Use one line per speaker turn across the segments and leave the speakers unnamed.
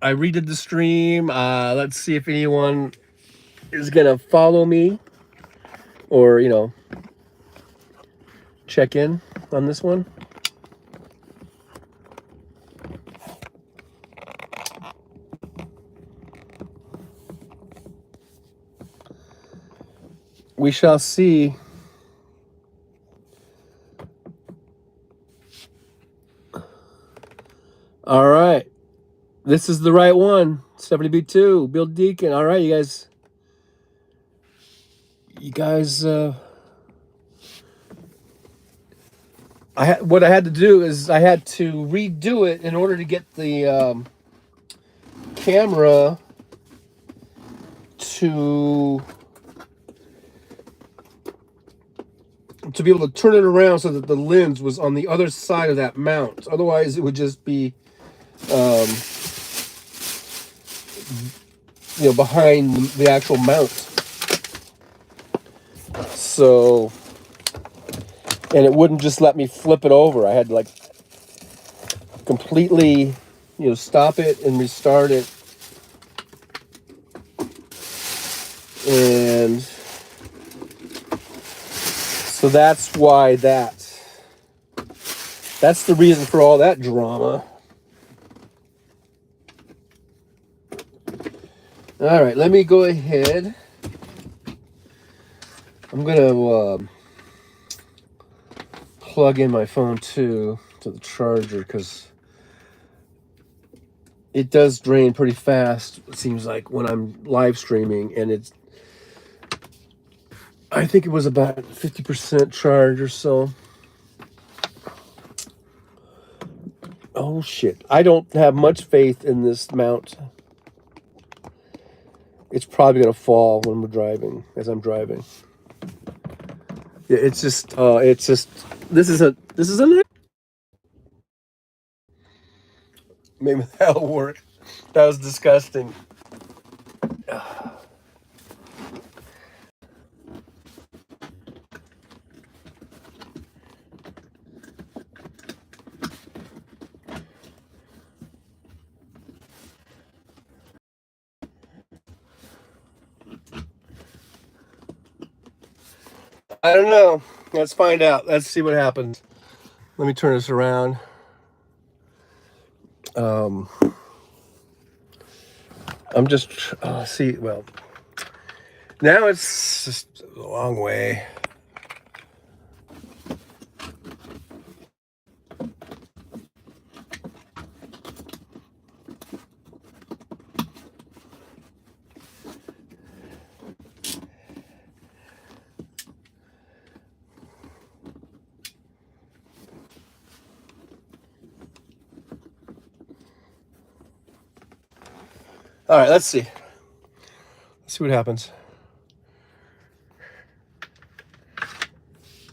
I redid the stream. Let's see if anyone is gonna follow me or check in on this one. We shall see. All right. This is the right one. 70B2, Bill Deacon. All right, you guys. What I had to do is I had to redo it in order to get the camera to be able to turn it around so that the lens was on the other side of that mount. Otherwise, it would just be behind the actual mount. So, and it wouldn't just let me flip it over. I had to completely, stop it and restart it. And so that's why that's the reason for all that drama. All right, let me go ahead. I'm gonna plug in my phone to the charger because it does drain pretty fast. It seems like when I'm live streaming, and I think it was about 50% charge or so. Oh shit! I don't have much faith in this mount. It's probably gonna fall when we're driving, as I'm driving. Yeah, it's just this is a maybe that'll work. That was disgusting. I don't know. Let's find out. Let's see what happens. Let me turn this around. I'm just see. Well, now it's just a long way. All right, let's see. Let's see what happens.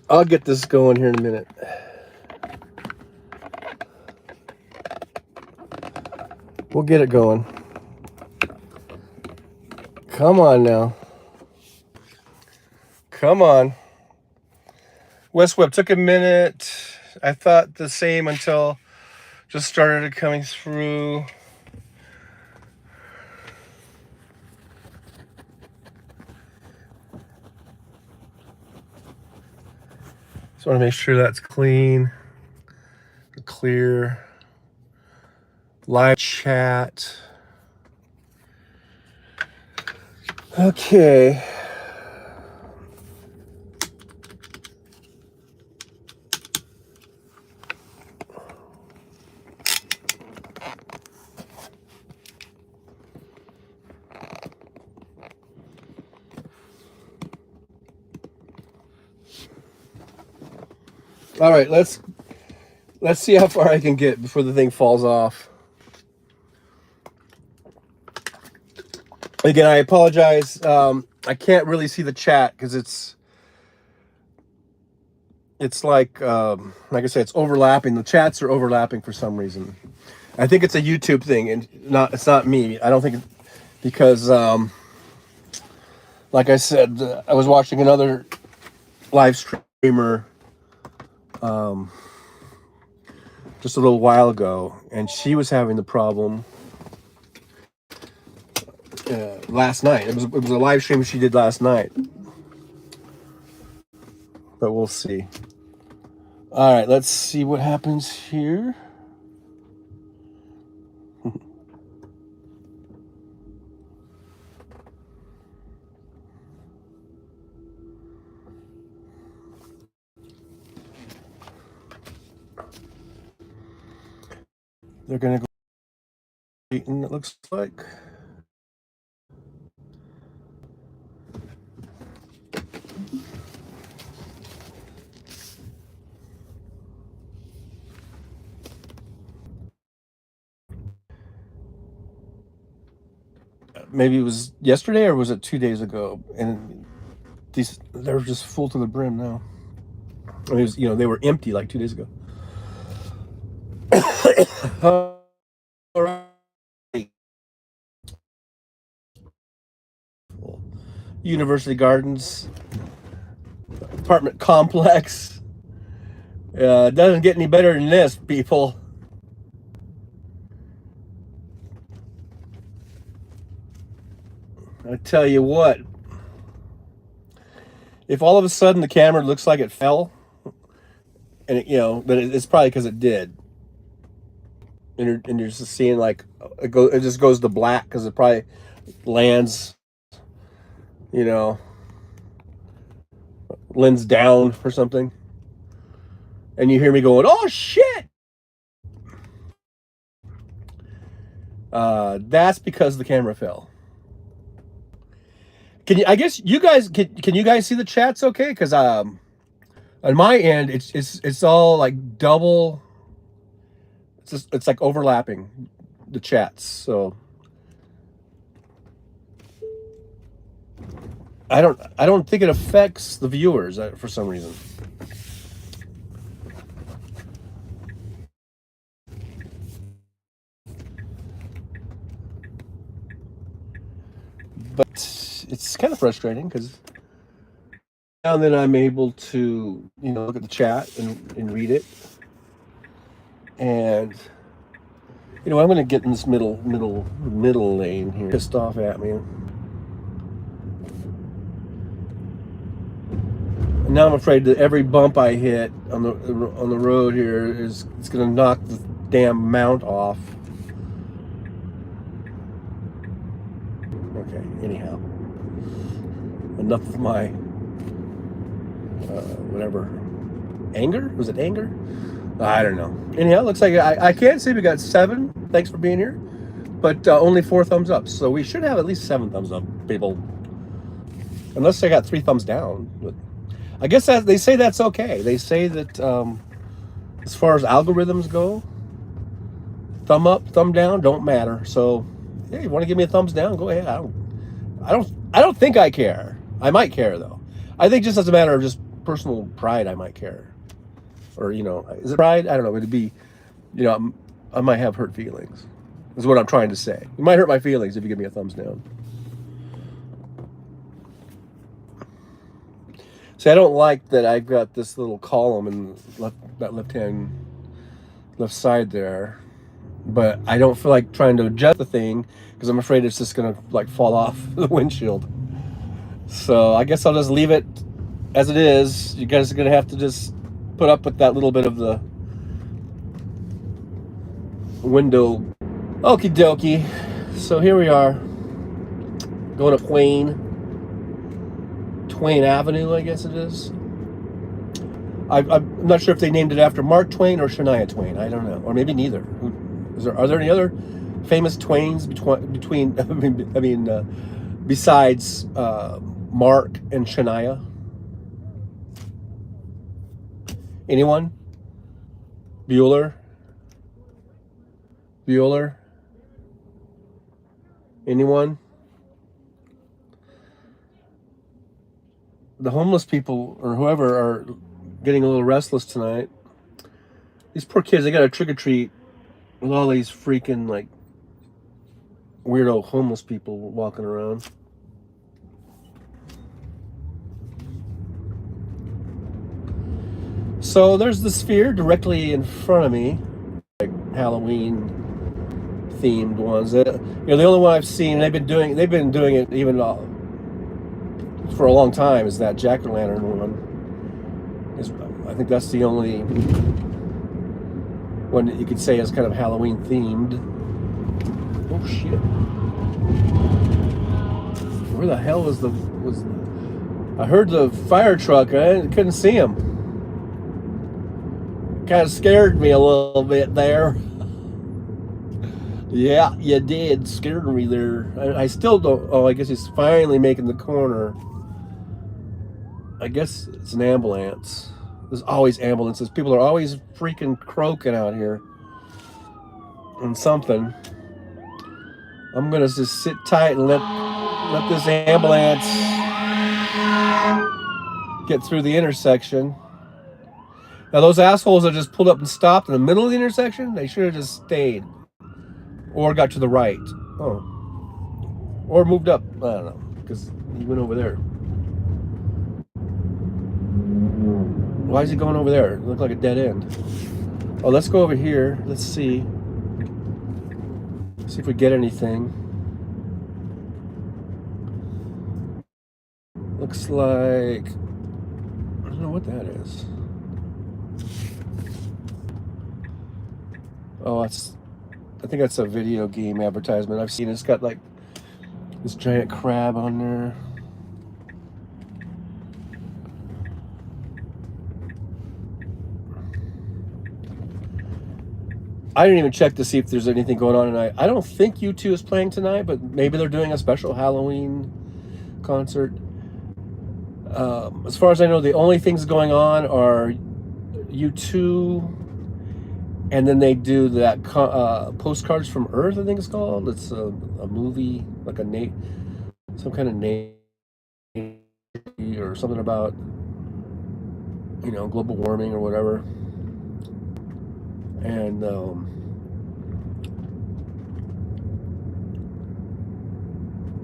I'll get this going here in a minute. We'll get it going. Come on now. Come on. West Web took a minute. I thought the same until just started coming through. Just want to make sure that's clean, clear. Live chat. Okay. All right, let's see how far I can get before the thing falls off. Again, I apologize. I can't really see the chat because it's like I said, it's overlapping. The chats are overlapping for some reason. I think it's a YouTube thing, and it's not me. I don't think because like I said, I was watching another live streamer just a little while ago, and she was having the problem. last night. It was a live stream she did last night. But we'll see. All right, let's see what happens here. They're gonna go eating, it looks like. Maybe it was yesterday or was it 2 days ago? And they're just full to the brim now. I mean, they were empty like 2 days ago. All right. University Gardens apartment complex. It doesn't get any better than this, people. I tell you what, if all of a sudden the camera looks like it fell, and then it's probably because it did, and you're just seeing like it just goes to black because it probably lands, lens down or something, and you hear me going, "Oh shit!" That's because the camera fell. I guess you guys can you guys see the chats okay? Because on my end it's all like double. It's like overlapping the chats, so I don't think it affects the viewers for some reason. But it's kind of frustrating because now and then I'm able to look at the chat and read it, and I'm going to get in this middle lane here. Pissed off at me. And now I'm afraid that every bump I hit on the road here it's going to knock the damn mount off. Okay, anyhow, enough of my whatever anger. Was it anger? I don't know. Anyhow, looks like I can't see we got 7. Thanks for being here, but only 4 thumbs up. So we should have at least 7 thumbs up, people. Unless I got 3 thumbs down. But I guess they say that's okay. They say that as far as algorithms go, thumb up, thumb down don't matter. So yeah, you want to give me a thumbs down? Go ahead. I don't think I care. I might care though. I think just as a matter of just personal pride, I might care. Or is it pride? I don't know. It'd be, I might have hurt feelings. Is what I'm trying to say. You might hurt my feelings if you give me a thumbs down. See, I don't like that I've got this little column in that left side there, but I don't feel like trying to adjust the thing because I'm afraid it's just gonna like fall off the windshield. So I guess I'll just leave it as it is. You guys are gonna have to just put up with that little bit of the window. Okie dokie. So here we are, going to Twain Avenue, I guess it is. I'm not sure if they named it after Mark Twain or Shania Twain. I don't know, or maybe neither. Are there any other famous Twains besides Mark and Shania? Anyone? Bueller? Anyone? The homeless people or whoever are getting a little restless tonight. These poor kids, they got to trick or treat with all these freaking like weirdo homeless people walking around. So there's the sphere directly in front of me, like Halloween themed ones. The only one I've seen, they've been doing it even for a long time, is that jack-o'-lantern one. I think that's the only one that you could say is kind of Halloween themed. Oh shit! Where the hell was I heard the fire truck. I couldn't see him. Kind of scared me a little bit there. Yeah, you did. Scared me there. I still don't. Oh, I guess he's finally making the corner. I guess it's an ambulance. There's always ambulances. People are always freaking croaking out here. And something. I'm gonna just sit tight and let this ambulance get through the intersection. Now those assholes that just pulled up and stopped in the middle of the intersection, they should have just stayed. Or got to the right. Oh. Or moved up. I don't know. Because he went over there. Why is he going over there? It looked like a dead end. Oh, let's go over here. Let's see. See if we get anything. Looks like... I don't know what that is. Oh, I think that's a video game advertisement. I've seen it. It's got like this giant crab on there. I didn't even check to see if there's anything going on tonight. I don't think U2 is playing tonight, but maybe they're doing a special Halloween concert. As far as I know, the only things going on are U2, and then they do that Postcards from Earth, I think it's called. It's a movie, like some kind of nature or something about, global warming or whatever. And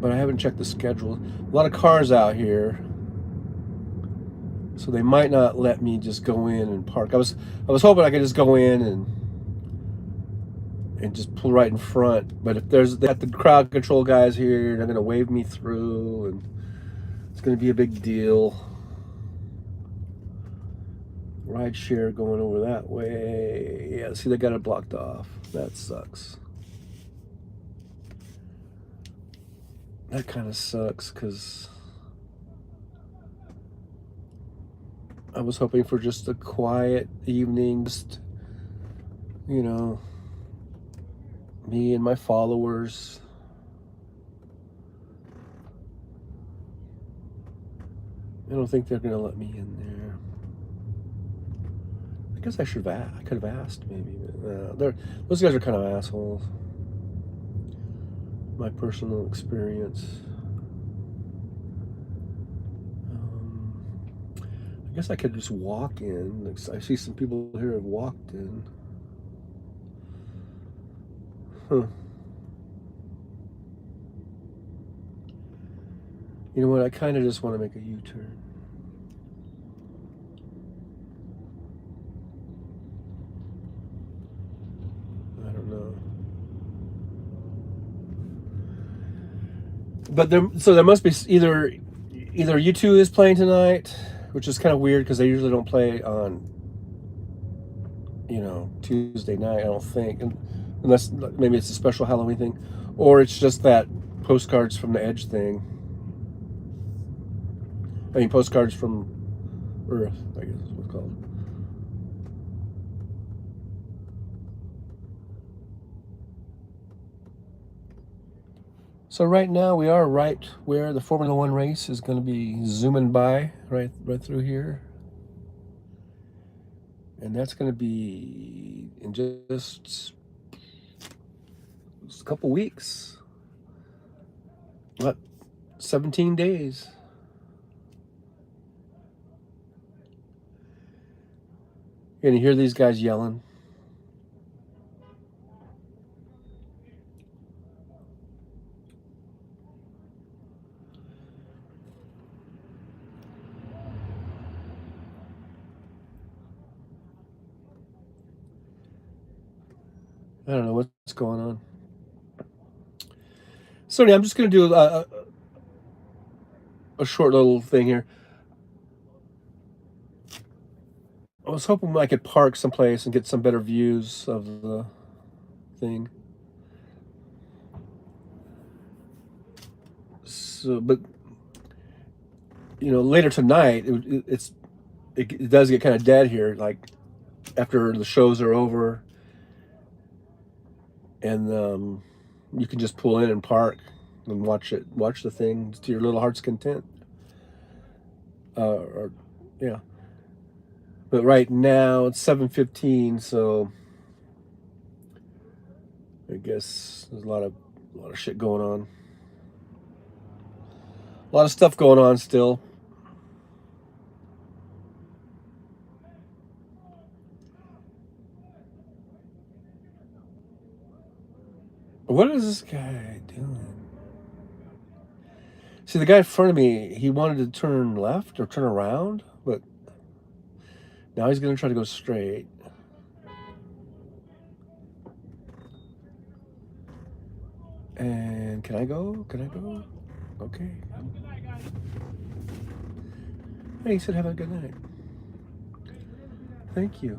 but I haven't checked the schedule. A lot of cars out here, so they might not let me just go in and park. I was hoping I could just go in and just pull right in front. But if they got the crowd control guys here, they're gonna wave me through, and it's gonna be a big deal. Ride share going over that way. Yeah, see, they got it blocked off. That sucks. That kind of sucks, because I was hoping for just a quiet evening, just, me and my followers. I don't think they're gonna let me in there. I guess I could have asked, maybe. Those guys are kind of assholes. My personal experience. I guess I could just walk in. I see some people here have walked in. Huh. You know what? I kind of just want to make a U-turn. I don't know. But there must be either U2 is playing tonight, which is kind of weird because they usually don't play on Tuesday night, I don't think, unless maybe it's a special Halloween thing, or it's just that Postcards from the Edge thing. I mean, Postcards from Earth, I guess is what it's called. So right now we are right where the Formula One race is going to be zooming by, right through here. And that's going to be in just a couple weeks. What? 17 days. You're going to hear these guys yelling. I don't know what's going on. So anyway, I'm just going to do a short little thing here. I was hoping I could park someplace and get some better views of the thing. So, but later tonight, it does get kind of dead here. Like after the shows are over, and you can just pull in and park and watch the thing to your little heart's content. Or yeah. But right now it's 7:15, so I guess there's a lot of shit going on. A lot of stuff going on still. What is this guy doing? See, the guy in front of me, he wanted to turn left or turn around, but now he's going to try to go straight. And can I go? Can I go? Okay. Hey, he said have a good night. Thank you.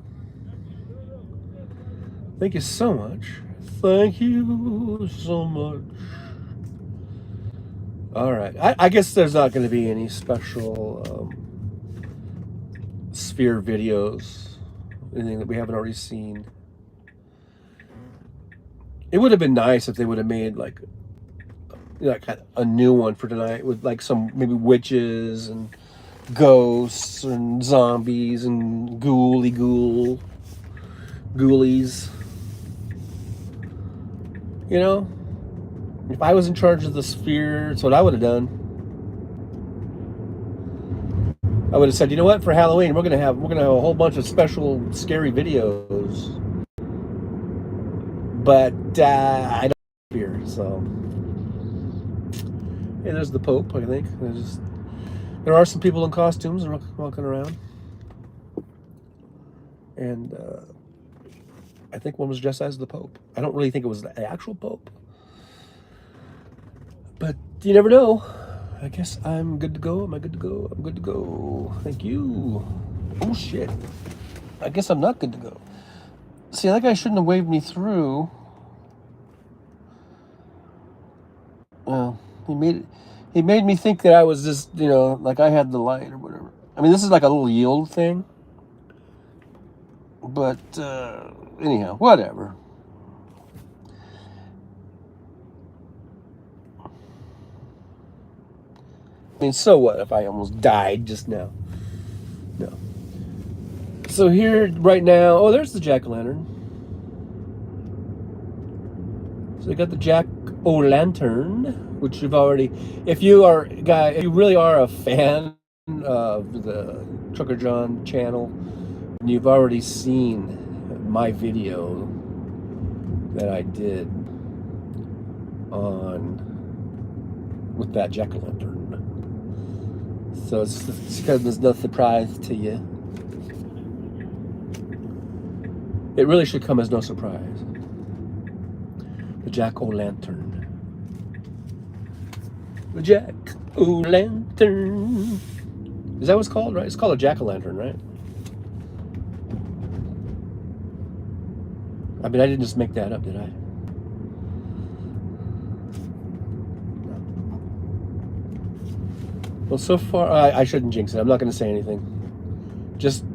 Thank you so much. Thank you so much. All right. I guess there's not going to be any special Sphere videos, anything that we haven't already seen. It would have been nice if they would have made like a new one for tonight with like some maybe witches and ghosts and zombies and ghoulies. If I was in charge of the Sphere, that's what I would have done. I would have said, you know what, for Halloween we're gonna have a whole bunch of special scary videos, but I don't fear. So, hey, there's the Pope. I think there are some people in costumes walking around, and I think one was dressed as the Pope. I don't really think it was the actual Pope, but you never know. I guess I'm good to go. Am I good to go? I'm good to go. Thank you. Oh shit. I guess I'm not good to go. See, that guy shouldn't have waved me through. Well, he made me think that I was just, like I had the light or whatever. I mean, this is like a little yield thing. But anyhow, whatever. I mean, so what if I almost died just now? No. So here, right now, oh, there's the jack-o'-lantern. So they got the jack-o'-lantern, which you've already, if you really are a fan of the Trucker John channel, and you've already seen my video that I did with that jack-o'-lantern. So it's because there's no surprise to you. It really should come as no surprise. The jack-o'-lantern. The jack-o'-lantern. Is that what it's called, right? It's called a jack-o'-lantern, right? I mean, I didn't just make that up, did I? Well, so far, I shouldn't jinx it. I'm not going to say anything. Just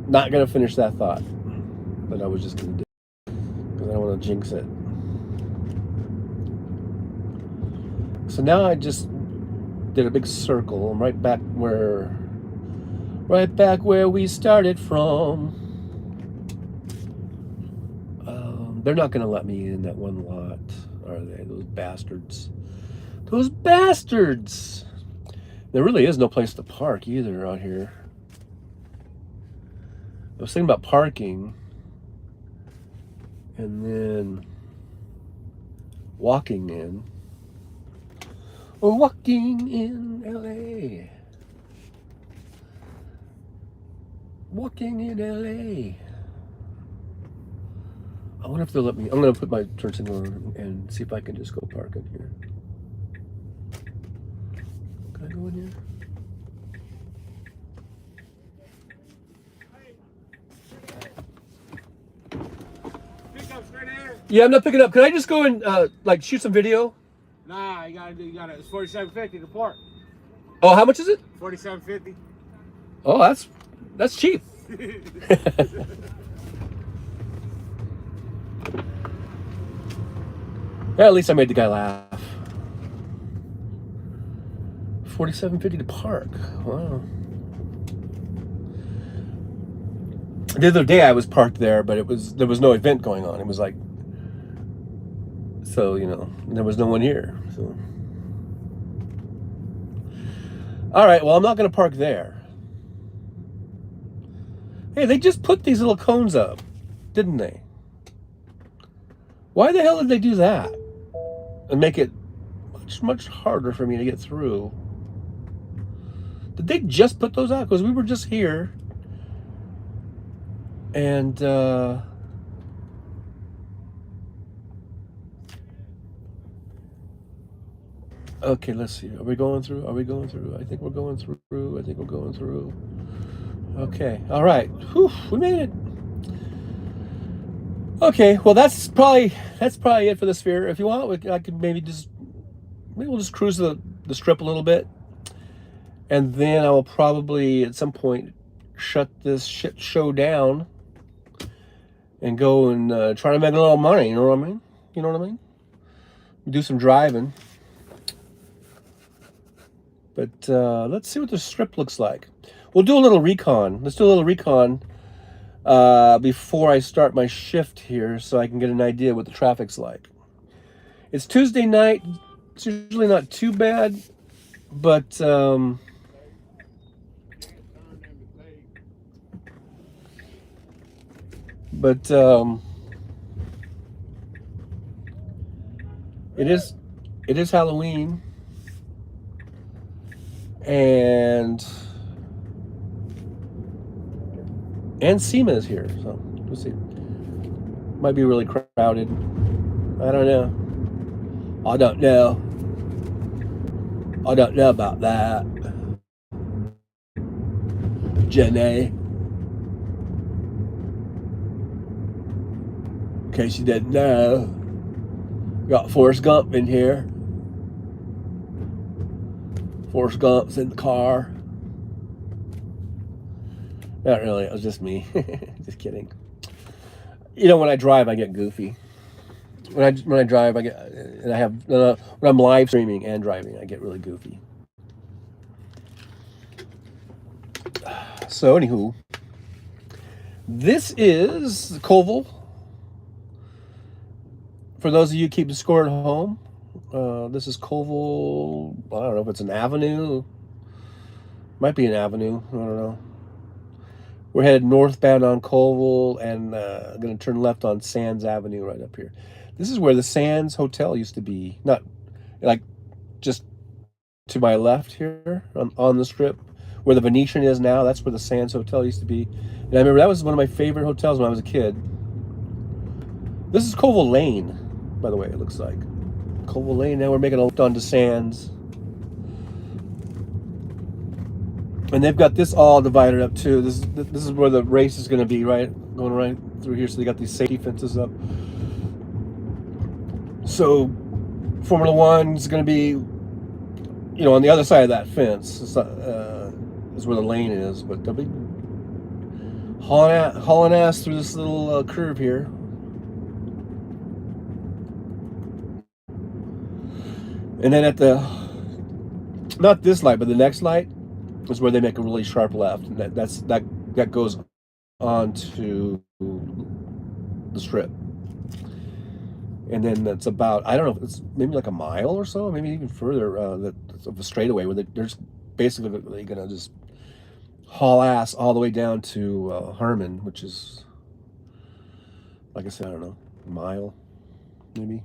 not going to finish that thought. But I was just going to do it. Because I don't want to jinx it. So now I just did a big circle. I'm right back where we started from. They're not going to let me in that one lot, are they? Those bastards. Those bastards! There really is no place to park either out here. I was thinking about parking and then walking in. Walking in LA. Walking in LA. I wonder if they'll let me. I'm gonna put my turn signal on and see if I can just go park in here. Can I go in here?
Pickup's right here.
Yeah, I'm not picking up. Can I just go and like shoot some video?
Nah, you gotta. It's $47.50 to park.
Oh, how much is it?
$47.50.
Oh, that's cheap. Yeah, at least I made the guy laugh. $47.50 to park. Wow. The other day I was parked there, but there was no event going on. It was like, so there was no one here. So, all right. Well, I'm not going to park there. Hey, they just put these little cones up, didn't they? Why the hell did they do that and make it much harder for me to get through? Did they just put those out? Because we were just here. And okay, let's see. Are we going through? I think we're going through. Okay. All right. Whew, we made it. Okay. Well, that's probably it for the Sphere. If you want, I could maybe we'll just cruise the strip a little bit, and then I will probably at some point shut this shit show down and go and try to make a little money. You know what I mean? Do some driving. But let's see what the strip looks like. We'll do a little recon. Let's do a little recon before I start my shift here so I can get an idea what the traffic's like. It's Tuesday night. It's usually not too bad, but it is Halloween, and SEMA is here, so we'll see. Might be really crowded. I don't know about that, Jenny. In case you didn't know, got Forrest Gump in here. Forrest Gump's in the car. Not really. It was just me. Just kidding. When I drive, I get goofy. When I drive, when I'm live streaming and driving, I get really goofy. So, anywho, this is Colville. For those of you keeping score at home, this is Colville. I don't know if it's an avenue. Might be an avenue. I don't know. We're headed northbound on Colville and going to turn left on Sands Avenue right up here. This is where the Sands Hotel used to be. Not like just to my left here on the strip. Where the Venetian is now, that's where the Sands Hotel used to be. And I remember that was one of my favorite hotels when I was a kid. This is Colville Lane, by the way, it looks like. Colville Lane, now we're making a left onto Sands. And they've got this all divided up too. This is where the race is going to be, right? Going right through here. So they got these safety fences up. So Formula One is going to be, on the other side of that fence. It's not, is where the lane is, but they'll be hauling ass through this little curve here. And then at not this light, but the next light is where they make a really sharp left, and that goes on to the strip. And then that's about, I don't know, it's maybe like a mile or so, maybe even further of a straightaway where they're just basically going to just haul ass all the way down to Herman, which is, like I said, I don't know, a mile maybe.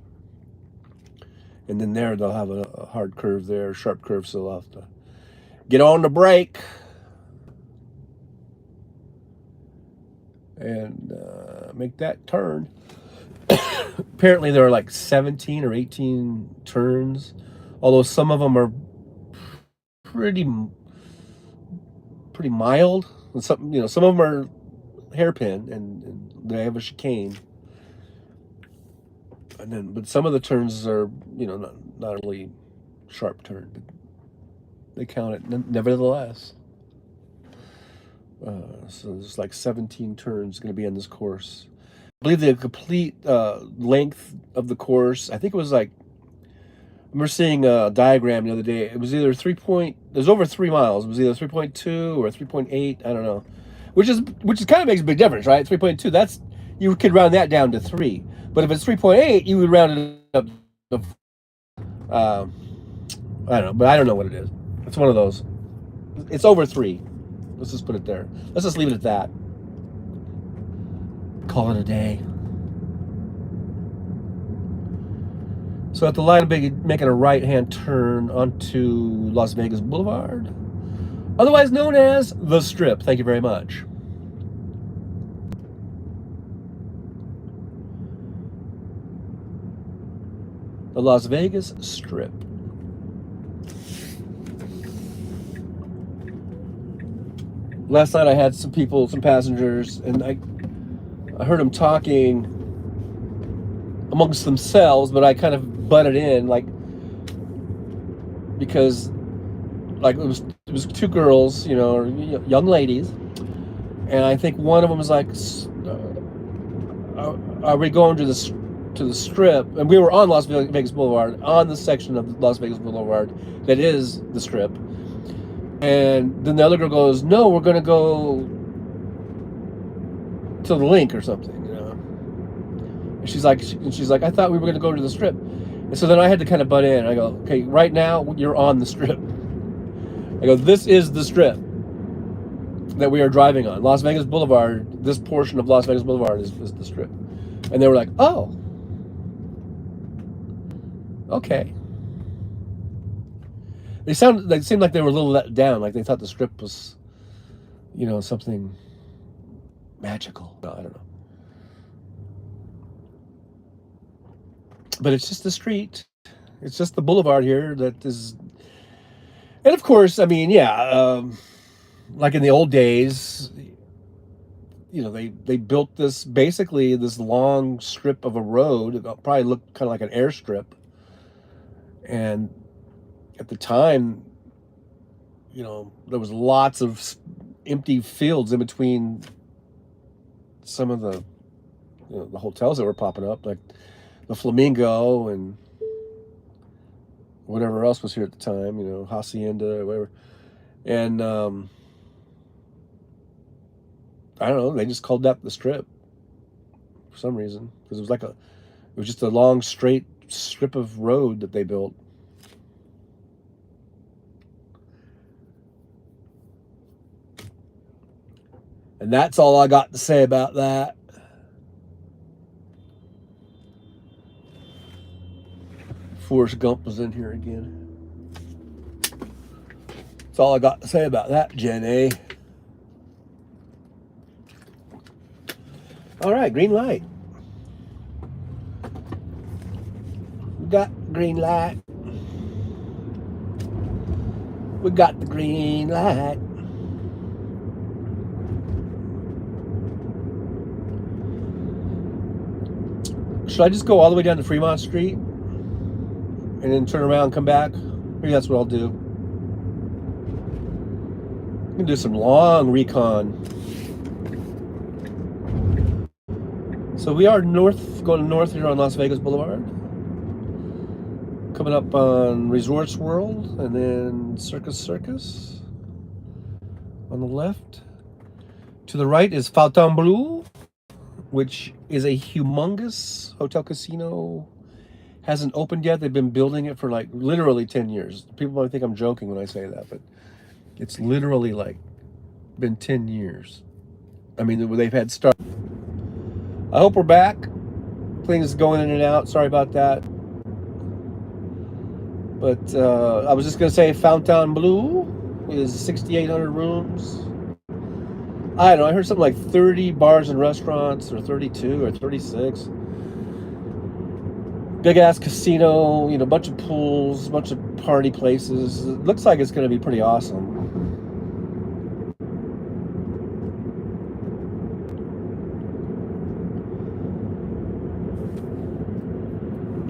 And then there they'll have a hard curve there, sharp curve, so they'll have to get on the brake and make that turn. Apparently there are like 17 or 18 turns, although some of them are pretty pretty mild. And some, you know, some of them are hairpin and they have a chicane. And then, but some of the turns are, you know, not really sharp turn, but they count it nevertheless. So there's like 17 turns going to be on this course. I believe the complete length of the course, I think it was like, I remember seeing a diagram the other day. It was either there's over 3 miles. It was either 3.2 or 3.8. I don't know. Which kind of makes a big difference, right? 3.2, that's, you could round that down to 3. But if it's 3.8, you would round it up to, I don't know, but I don't know what it is. It's one of those. It's over 3. Let's just put it there. Let's just leave it at that. Call it a day. So at the line, making a right-hand turn onto Las Vegas Boulevard, otherwise known as the Strip. Thank you very much. The Las Vegas Strip. Last night I had some passengers, and I heard them talking amongst themselves, but I kind of butted in, like, because like it was 2 girls, you know, young ladies, and I think one of them was like, "Are we going to the Strip?" And we were on Las Vegas Boulevard, on the section of Las Vegas Boulevard that is the Strip. And then the other girl goes, "No, we're going to go to the Link or something, you know." And she's like, "I thought we were going to go to the Strip." And so then I had to kind of butt in. I go, "Okay, right now you're on the Strip." I go, "This is the Strip that we are driving on. Las Vegas Boulevard, this portion of Las Vegas Boulevard is the Strip." And they were like, "Oh, okay." They seemed like they were a little let down, like they thought the Strip was, you know, something magical. No, I don't know. But it's just the street. It's just the boulevard here that is. And of course, I mean, yeah, like in the old days, you know, they built this long strip of a road. It probably looked kind of like an airstrip. And at the time, you know, there was lots of empty fields in between some of the, you know, the hotels that were popping up, like the Flamingo and whatever else was here at the time, you know, Hacienda or whatever. And I don't know, they just called that the Strip for some reason, because it was just a long straight strip of road that they built. And that's all I got to say about that. Forrest Gump was in here again. That's all I got to say about that, Jenny. All right, green light. We got green light. We got the green light. Should I just go all the way down to Fremont Street and then turn around and come back? Maybe that's what I'll do. I'm gonna do some long recon. So we are going north here on Las Vegas Boulevard. Coming up on Resorts World and then Circus on the left. To the right is Fontainebleau, which is a humongous hotel casino. Hasn't opened yet. They've been building it for like literally 10 years. People might think I'm joking when I say that, but it's literally like been 10 years. I mean, they've had start. I hope we're back. Things going in and out. Sorry about that. But I was just going to say Fontainebleau is 6,800 rooms. I don't know. I heard something like 30 bars and restaurants, or 32 or 36. Big ass casino, you know, bunch of pools, bunch of party places. It looks like it's going to be pretty awesome.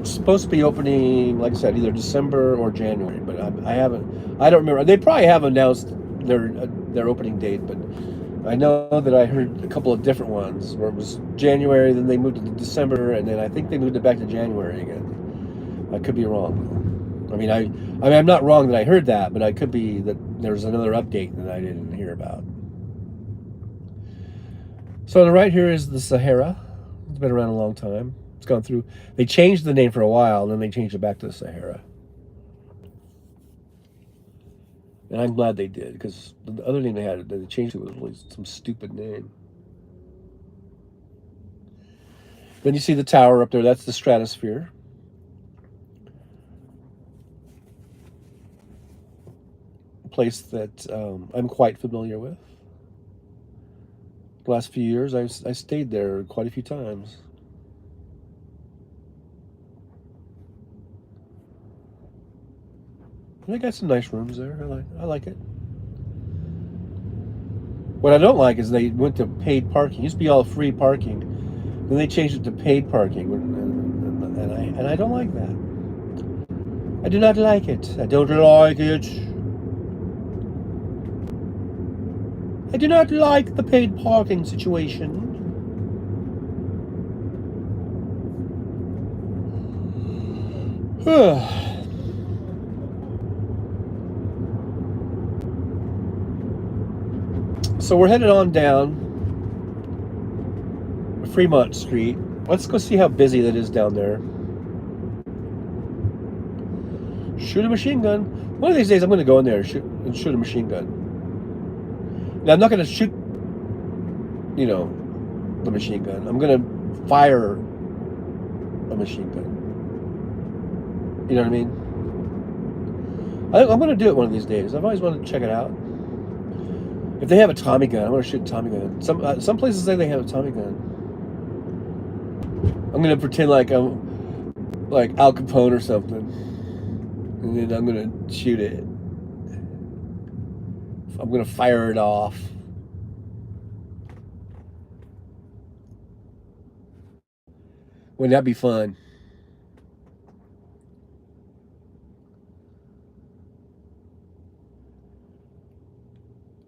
It's supposed to be opening, like I said, either December or January, but I haven't. I don't remember. They probably have announced their opening date, but I know that I heard a couple of different ones where it was January, then they moved it to December, and then I think they moved it back to January again. I could be wrong. I mean, I'm not wrong that I heard that, but I could be that there's another update that I didn't hear about. So on the right here is the Sahara. It's been around a long time. It's gone through. They changed the name for a while, and then they changed it back to the Sahara. And I'm glad they did, because the other name they had, they changed it, was really some stupid name. Then you see the tower up there. That's the Stratosphere. A place that I'm quite familiar with. The last few years, I stayed there quite a few times. They got some nice rooms there. I like it. What I don't like is they went to paid parking. It used to be all free parking. Then they changed it to paid parking, and I don't like that. I do not like it. I don't like it. I do not like the paid parking situation. So we're headed on down Fremont Street. Let's go see how busy that is down there. Shoot a machine gun. One of these days I'm going to go in there and shoot a machine gun. Now I'm not going to shoot, you know, the machine gun. I'm going to fire a machine gun. You know what I mean? I'm going to do it one of these days. I've always wanted to check it out. If they have a Tommy gun, I'm going to shoot a Tommy gun. Some places say they have a Tommy gun. I'm going to pretend like I'm like Al Capone or something. And then I'm going to shoot it. I'm going to fire it off. Wouldn't that be fun?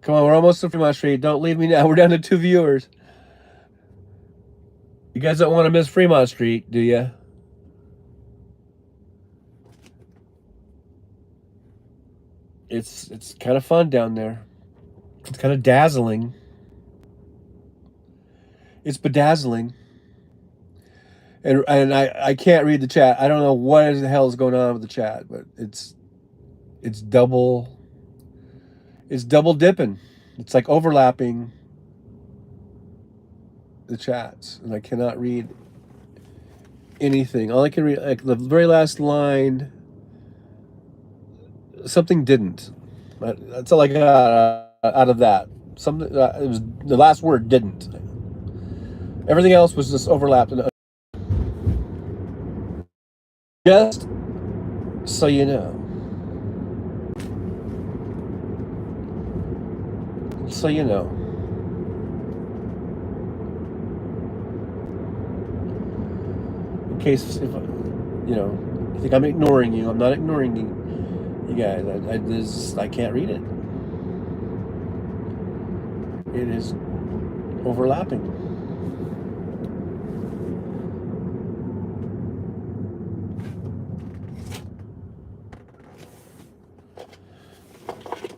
Come on, we're almost to Fremont Street. Don't leave me now. We're down to 2 viewers. You guys don't want to miss Fremont Street, do you? It's kind of fun down there. It's kind of dazzling. It's bedazzling. And I can't read the chat. I don't know what the hell is going on with the chat, but it's double dipping. It's like overlapping the chats, and I cannot read anything. All I can read, like the very last line, something didn't. That's all I got out of that. Something. It was the last word didn't. Everything else was just overlapped. Just so you know. So you know. In case, if you know, you think I'm ignoring you, I'm not ignoring you guys. I can't read it. It is overlapping.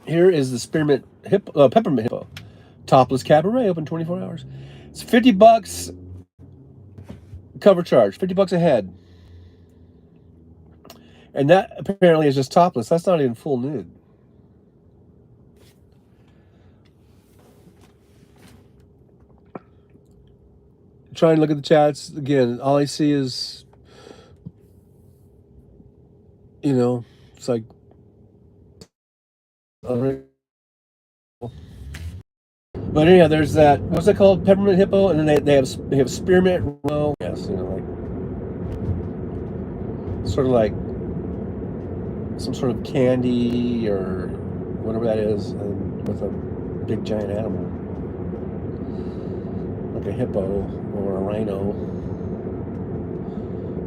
Here is the Peppermint Hippo. Topless Cabaret, open 24 hours. It's $50 cover charge, $50 a head. And that apparently is just topless. That's not even full nude. Try and look at the chats. Again, all I see is, you know, it's like, but anyhow, there's that. What's it called? Peppermint Hippo, and then they have spearmint. Yes, you know, sort of like some sort of candy or whatever that is, and with a big giant animal, like a hippo or a rhino.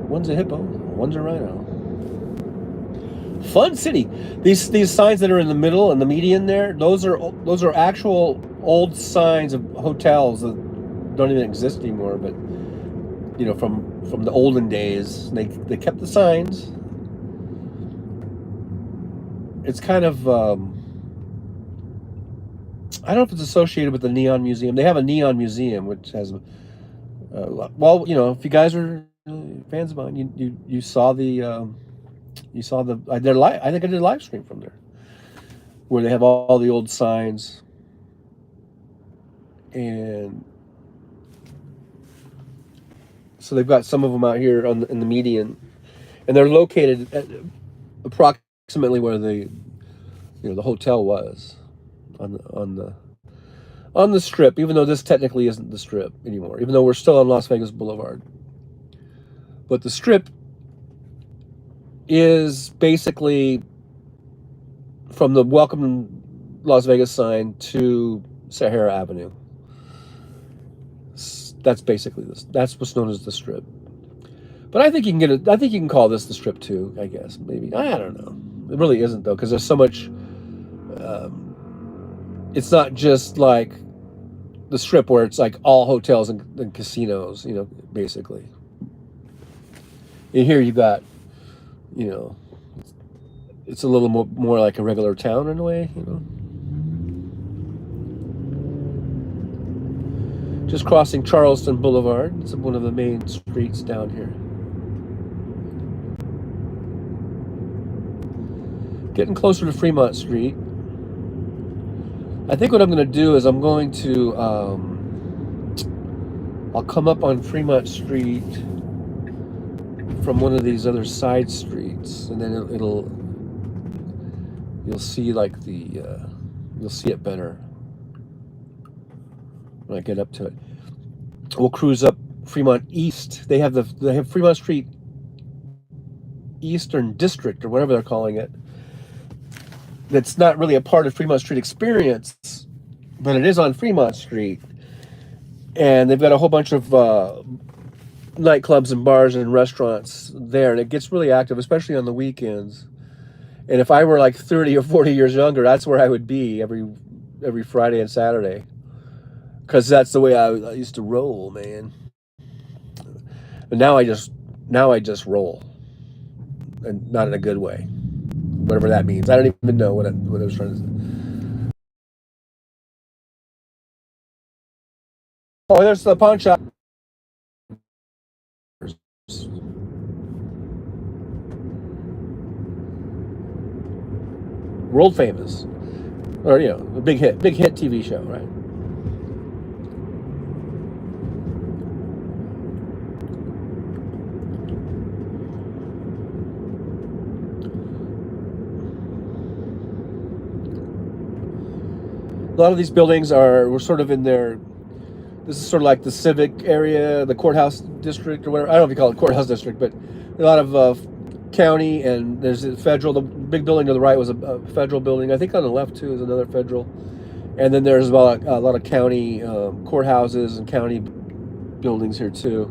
One's a hippo, one's a rhino. Fun city. These signs that are in the middle and the median there, those are actual old signs of hotels that don't even exist anymore. But from the olden days, they kept the signs. It's kind of I don't know if it's associated with the Neon Museum. They have a Neon Museum which has well, if you guys are fans of mine, you saw the. You saw their live. I think I did a live stream from there, where they have all the old signs, and so they've got some of them out here in the median, and they're located at approximately where the hotel was on the strip. Even though this technically isn't the strip anymore, even though we're still on Las Vegas Boulevard, but the strip is basically from the Welcome Las Vegas sign to Sahara Avenue. That's basically this. That's what's known as the strip. But I think you can get it. I think you can call this the strip too. I guess maybe. I don't know. It really isn't though, because there's so much. It's not just like the strip where it's like all hotels and casinos. Basically. And here you got, it's a little more like a regular town in a way. Just crossing Charleston Boulevard. It's one of the main streets down here. Getting closer to Fremont Street. I think what I'm going to do is I'm going to I'll come up on Fremont Street from one of these other side streets, and then you'll see like you'll see it better when I get up to it. We'll cruise up Fremont East. They have Fremont Street Eastern District or whatever they're calling it. That's not really a part of Fremont Street Experience, but it is on Fremont Street, and they've got a whole bunch of nightclubs and bars and restaurants there, and it gets really active, especially on the weekends. And if I were like 30 or 40 years younger, that's where I would be every Friday and Saturday, because that's the way I used to roll, man. But now I just roll, and not in a good way, whatever that means. I don't even know what I was trying to say. Oh, there's the pawn shop. World famous, or a big hit TV show, right? A lot of these buildings we're sort of in their. This is sort of like the civic area, the courthouse district, or whatever. I don't know if you call it courthouse district, but a lot of county, and there's a federal. The big building to the right was a federal building. I think on the left too is another federal, and then there's a lot of county courthouses and county buildings here too,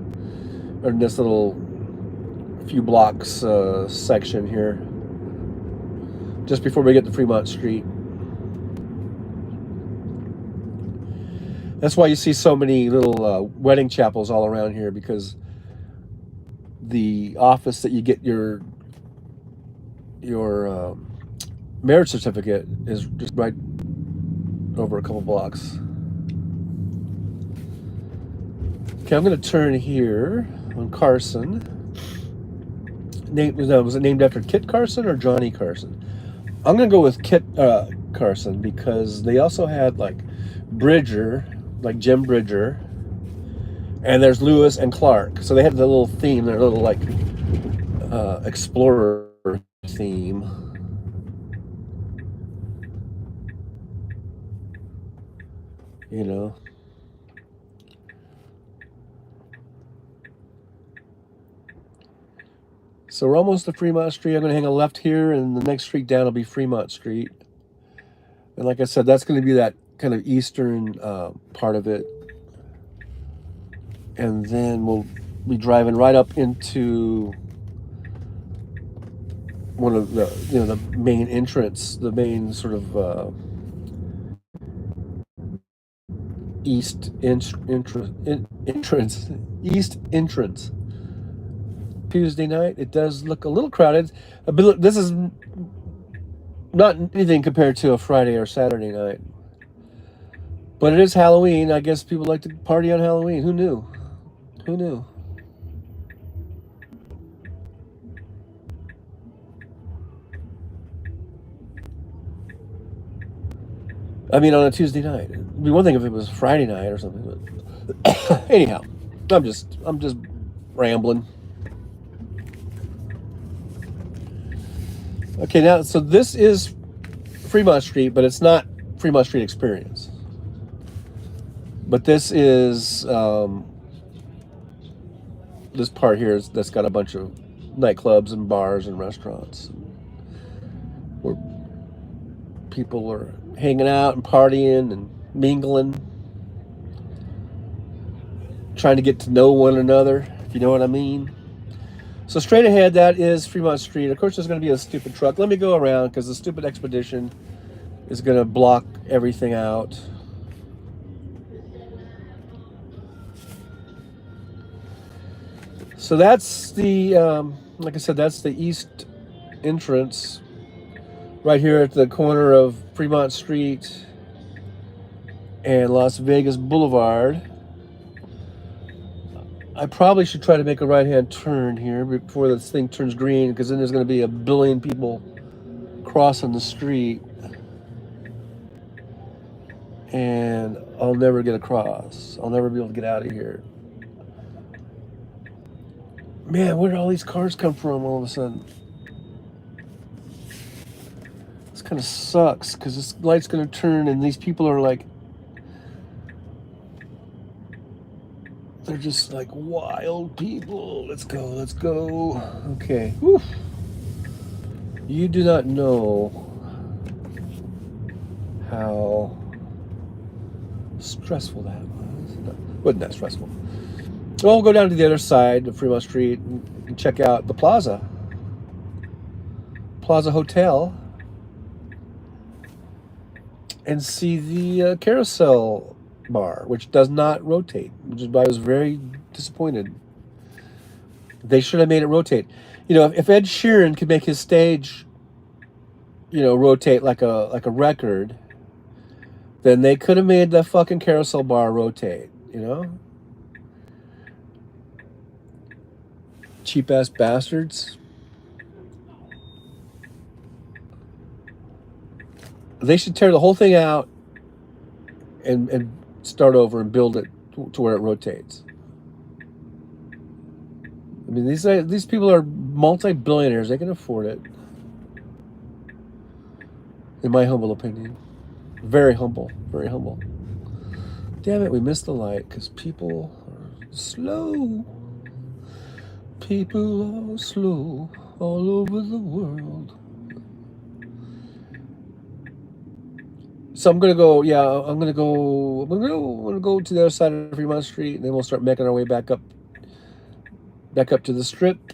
in this little few blocks section here, just before we get to Fremont Street. That's why you see so many little wedding chapels all around here, because the office that you get your marriage certificate is just right over a couple blocks. Okay, I'm going to turn here on Carson. Was it named after Kit Carson or Johnny Carson? I'm going to go with Kit Carson, because they also had like Bridger, like Jim Bridger, and there's Lewis and Clark. So they had the little theme, their little like explorer theme. So we're almost to Fremont Street. I'm going to hang a left here, and the next street down will be Fremont Street. And like I said, that's going to be that kind of eastern part of it. And then we'll be driving right up into one of the, the main entrance, the main sort of east entrance. Tuesday night. It does look a little crowded. This is not anything compared to a Friday or Saturday night. But it is Halloween. I guess people like to party on Halloween. Who knew? Who knew? I mean, on a Tuesday night. It'd be one thing if it was Friday night or something. But anyhow, I'm just rambling. Okay, now, so this is Fremont Street, but it's not Fremont Street Experience. But this is this part here that's got a bunch of nightclubs and bars and restaurants where people are hanging out and partying and mingling, trying to get to know one another, if you know what I mean. So straight ahead, that is Fremont Street. Of course, there's going to be a stupid truck. Let me go around because the stupid expedition is going to block everything out. So that's the, like I said, that's the east entrance right here at the corner of Fremont Street and Las Vegas Boulevard. I probably should try to make a right-hand turn here before this thing turns green, because then there's going to be a billion people crossing the street. And I'll never get across. I'll never be able to get out of here. Man, where did all these cars come from all of a sudden? This kind of sucks, because this light's going to turn and these people are like, they're just like wild people. Let's go, let's go. Okay. Whew. You do not know how stressful that was. No, wasn't that stressful? Well, we'll go down to the other side of Fremont Street and check out the Plaza Hotel and see the Carousel Bar, which does not rotate, which is why I was very disappointed. They should have made it rotate. If Ed Sheeran could make his stage, rotate like a record, then they could have made the fucking Carousel Bar rotate, Cheap ass bastards. They should tear the whole thing out and start over and build it to where it rotates. I mean, these people are multi-billionaires. They can afford it. In my humble opinion. Very humble. Very humble. Damn it, we missed the light because people are slow. People are slow all over the world. So I'm gonna go to the other side of Fremont Street, and then we'll start making our way back up to the Strip,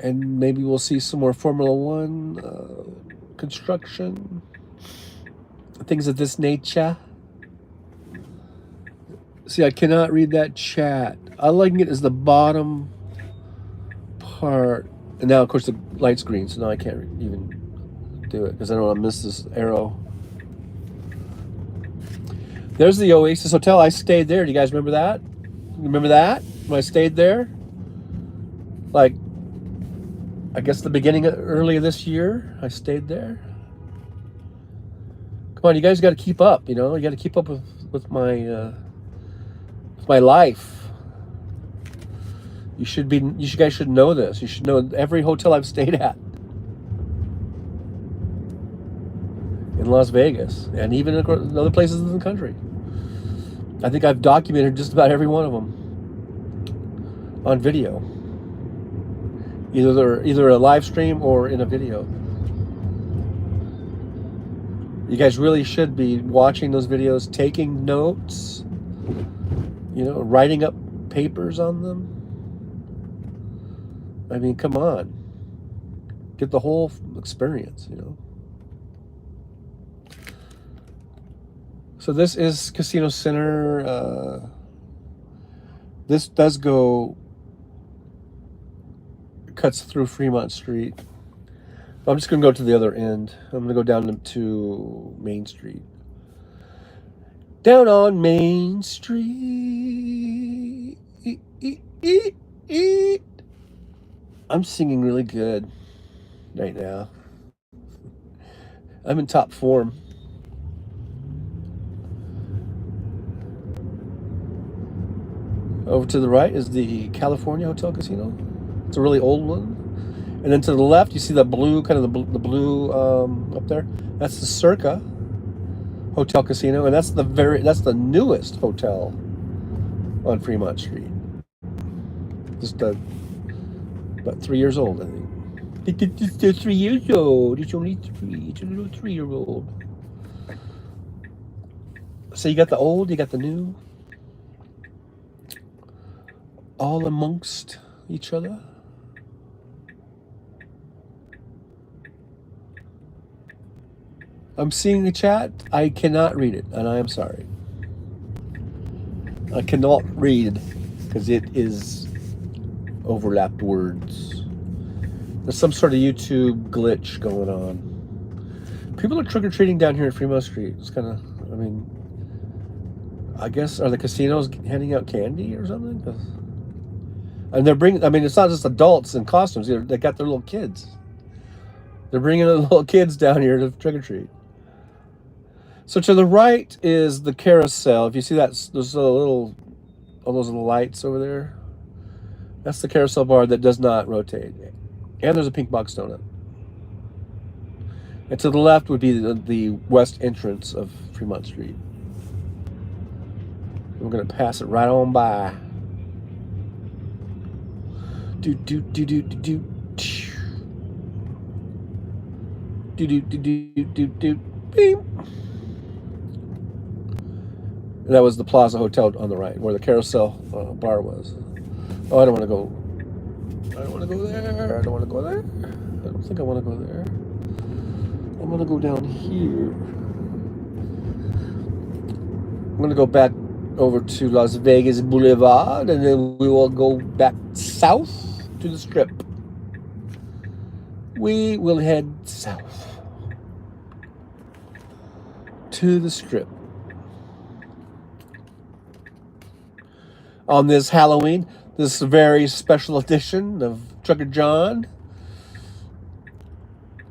and maybe we'll see some more Formula One construction, things of this nature. See, I cannot read that chat. All I can get is the bottom part, and now of course the light's green, so now I can't even do it because I don't want to miss this arrow. There's the Oasis Hotel. I stayed there. Do you guys remember that? Remember that? When I stayed there? Like, I guess early this year, I stayed there. Come on, you guys got to keep up, You got to keep up with my life. You guys should know this. You should know every hotel I've stayed at. In Las Vegas, and even in other places in the country. I think I've documented just about every one of them. on video. Either a live stream or in a video. You guys really should be watching those videos, taking notes, writing up papers on them. I mean, come on. Get the whole experience, So this is Casino Center. This does cuts through Fremont Street. I'm just going to go to the other end. I'm going to go down to Main Street. Down on Main Street. I'm singing really good right now. I'm in top form. Over to the right is the California Hotel Casino. It's a really old one. And then to the left, you see the blue, kind of the blue up there. That's the Circa Hotel Casino, and that's the newest hotel on Fremont Street. Just about 3 years old, I think. It's 3 years old. It's only 3. It's a little 3-year-old. So you got the old, you got the new, all amongst each other. I'm seeing the chat. I cannot read it, and I am sorry. I cannot read because it is overlapped words. There's some sort of YouTube glitch going on. People are trick-or-treating down here at Fremont Street. It's kind of, I guess, are the casinos handing out candy or something? And they're bringing, it's not just adults in costumes. They got their little kids. They're bringing the little kids down here to trick-or-treat. So to the right is the carousel. If you see that, there's all those little lights over there. That's the carousel bar that does not rotate. And there's a pink box donut. And to the left would be the west entrance of Fremont Street. We're going to pass it right on by. Do. Beep. And that was the Plaza Hotel on the right, where the carousel bar was. Oh, I don't want to go there. I don't think I want to go there. I'm going to go down here. I'm going to go back over to Las Vegas Boulevard, and then we will go back south to the Strip. We will head south to the Strip. On this Halloween, this very special edition of Trucker John.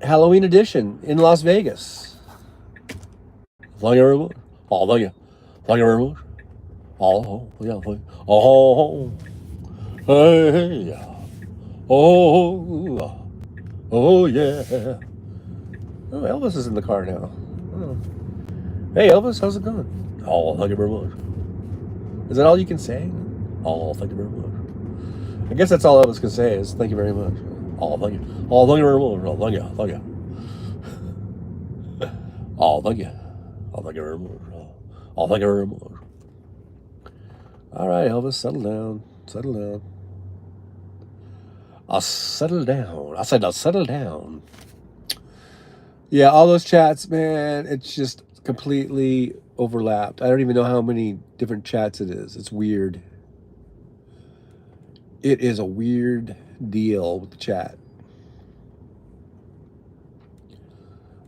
Halloween edition in Las Vegas. Thank you very much. Oh, thank you. Thank you very much. Oh, yeah. Oh, hey. Oh, yeah. Oh, Elvis is in the car now. Oh. Hey, Elvis, how's it going? Oh, thank you very much. Is that all you can say? Oh, thank you very much. I guess that's all Elvis can say is thank you very much. Oh, thank you. Oh, thank you very much. Oh, thank you. Thank you. Oh, thank you. Oh, thank you very much. Oh, thank you very much. All right, Elvis, settle down. Settle down. I'll settle down. I said I'll settle down. Yeah, all those chats, man, it's just completely overlapped. I don't even know how many different chats it is. It's weird. It is a weird deal with the chat.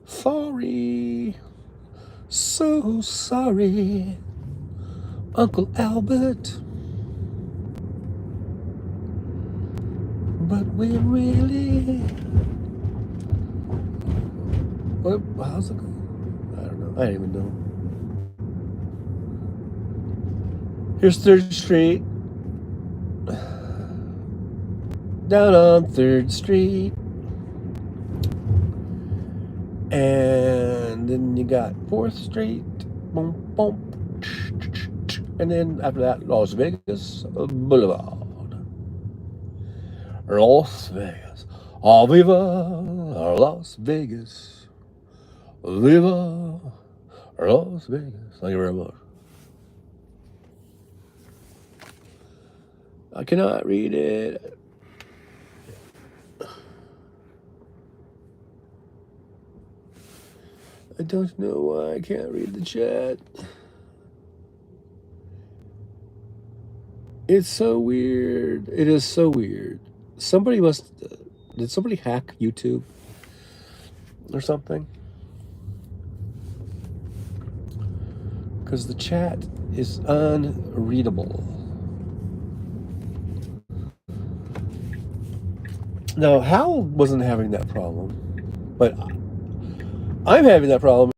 Sorry. So sorry, Uncle Albert. But we really... How's it going? I don't know. I don't even know. Here's 3rd Street. Down on 3rd Street. And then you got 4th Street. Boom, boom. And then after that, Las Vegas Boulevard. Las Vegas. Oh, viva Las Vegas. Viva Las Vegas. Thank you very much. I cannot read it. I don't know why I can't read the chat. It's so weird. It is so weird. Somebody must. Did somebody hack YouTube or something? Because the chat is unreadable. Now, Hal wasn't having that problem, but I'm having that problem.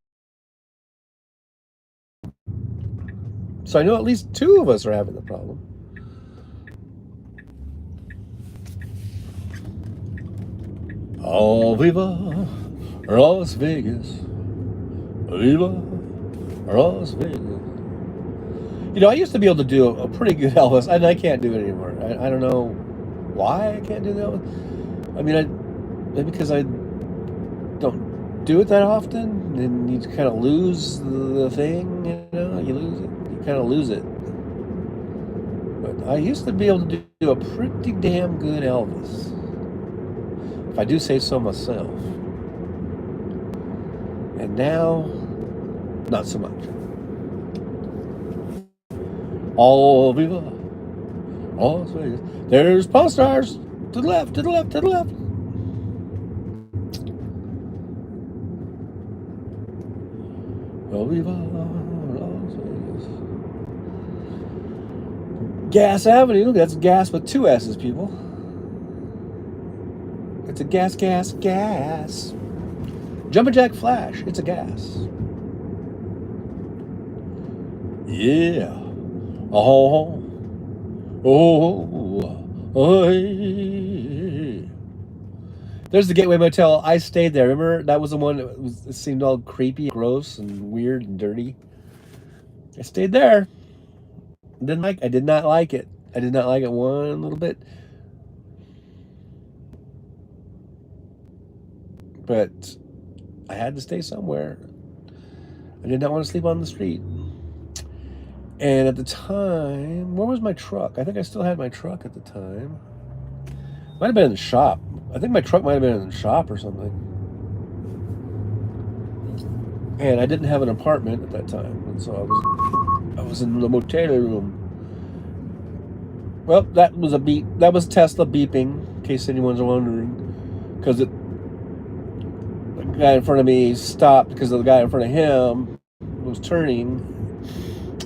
So I know at least two of us are having the problem. Oh, viva Las Vegas. Viva Las Vegas. You know, I used to be able to do a pretty good Elvis, and I can't do it anymore. I don't know why I can't do that. I mean, maybe because I don't do it that often, and you kind of lose the thing, you know? You lose it. You kind of lose it. But I used to be able to do a pretty damn good Elvis. If I do say so myself. And now, not so much. All viva Las Vegas. There's Pawn Stars to the left, to the left, to the left. All viva Las Vegas. Gas Avenue. That's gas with two S's, people. It's a gas, gas, gas. Jumpin' Jack Flash. It's a gas. Yeah. Oh, oh, hey. There's the Gateway Motel. I stayed there. Remember, that was the one that it seemed all creepy, gross, and weird and dirty. I stayed there. I did not like it. I did not like it one little bit. But I had to stay somewhere. I did not want to sleep on the street. And at the time, where was my truck? I think I still had my truck at the time. Might have been in the shop. I think my truck might have been in the shop or something. And I didn't have an apartment at that time, and so I was in the motel room. Well, that was a beep. That was Tesla beeping, in case anyone's wondering, because the guy in front of me stopped because the guy in front of him was turning.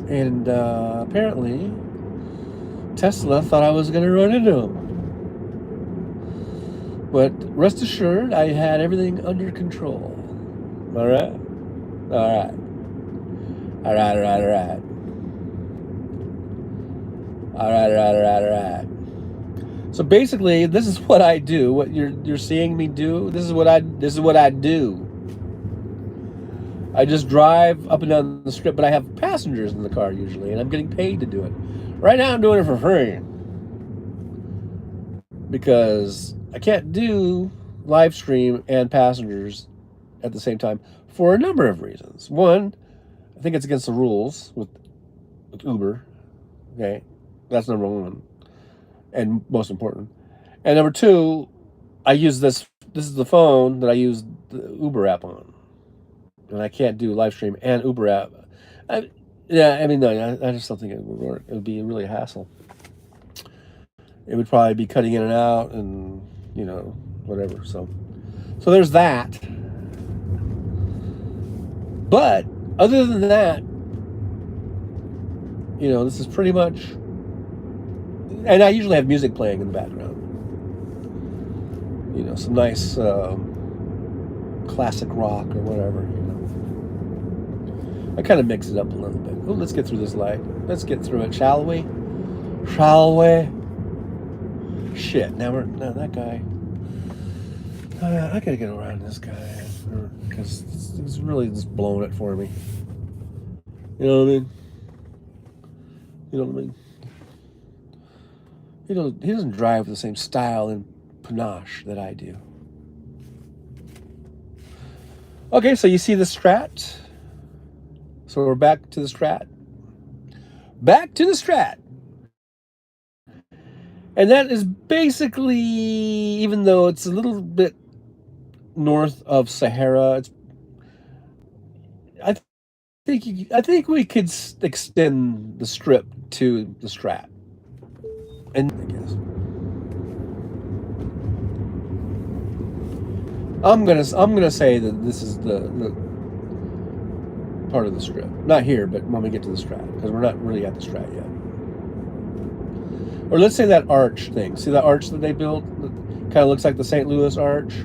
And apparently, Tesla thought I was going to run into him. But rest assured, I had everything under control. All right? All right. All right, all right, all right. All right, all right, all right, all right. So basically, this is what I do. What you're seeing me do. This is what I do. I just drive up and down the strip, but I have passengers in the car usually, and I'm getting paid to do it. Right now, I'm doing it for free because I can't do live stream and passengers at the same time for a number of reasons. One, I think it's against the rules with Uber. Okay, that's number one, and most important. And number two, I use this. This is the phone that I use the Uber app on. And I can't do live stream and Uber app. I just don't think it would work. It would be really a hassle. It would probably be cutting in and out, and whatever. So there's that. But other than that, this is pretty much. And I usually have music playing in the background. Some nice classic rock or whatever. I kind of mix it up a little bit. Oh, let's get through this light. Let's get through it, shall we? Shall we? Shit, now that guy. I gotta get around this guy because he's really just blowing it for me. You know what I mean? He doesn't drive with the same style and panache that I do. Okay, so you see the Strat. So we're back to the Strat. Back to the Strat. And that is basically, even though it's a little bit north of Sahara, I think we could extend the Strip to the Strat. And I guess I'm gonna say that this is the part of the Strip. Not here, but when we get to the Strat, because we're not really at the Strat yet. Or let's say that arch thing. See that arch that they built? Kind of looks like the St. Louis arch,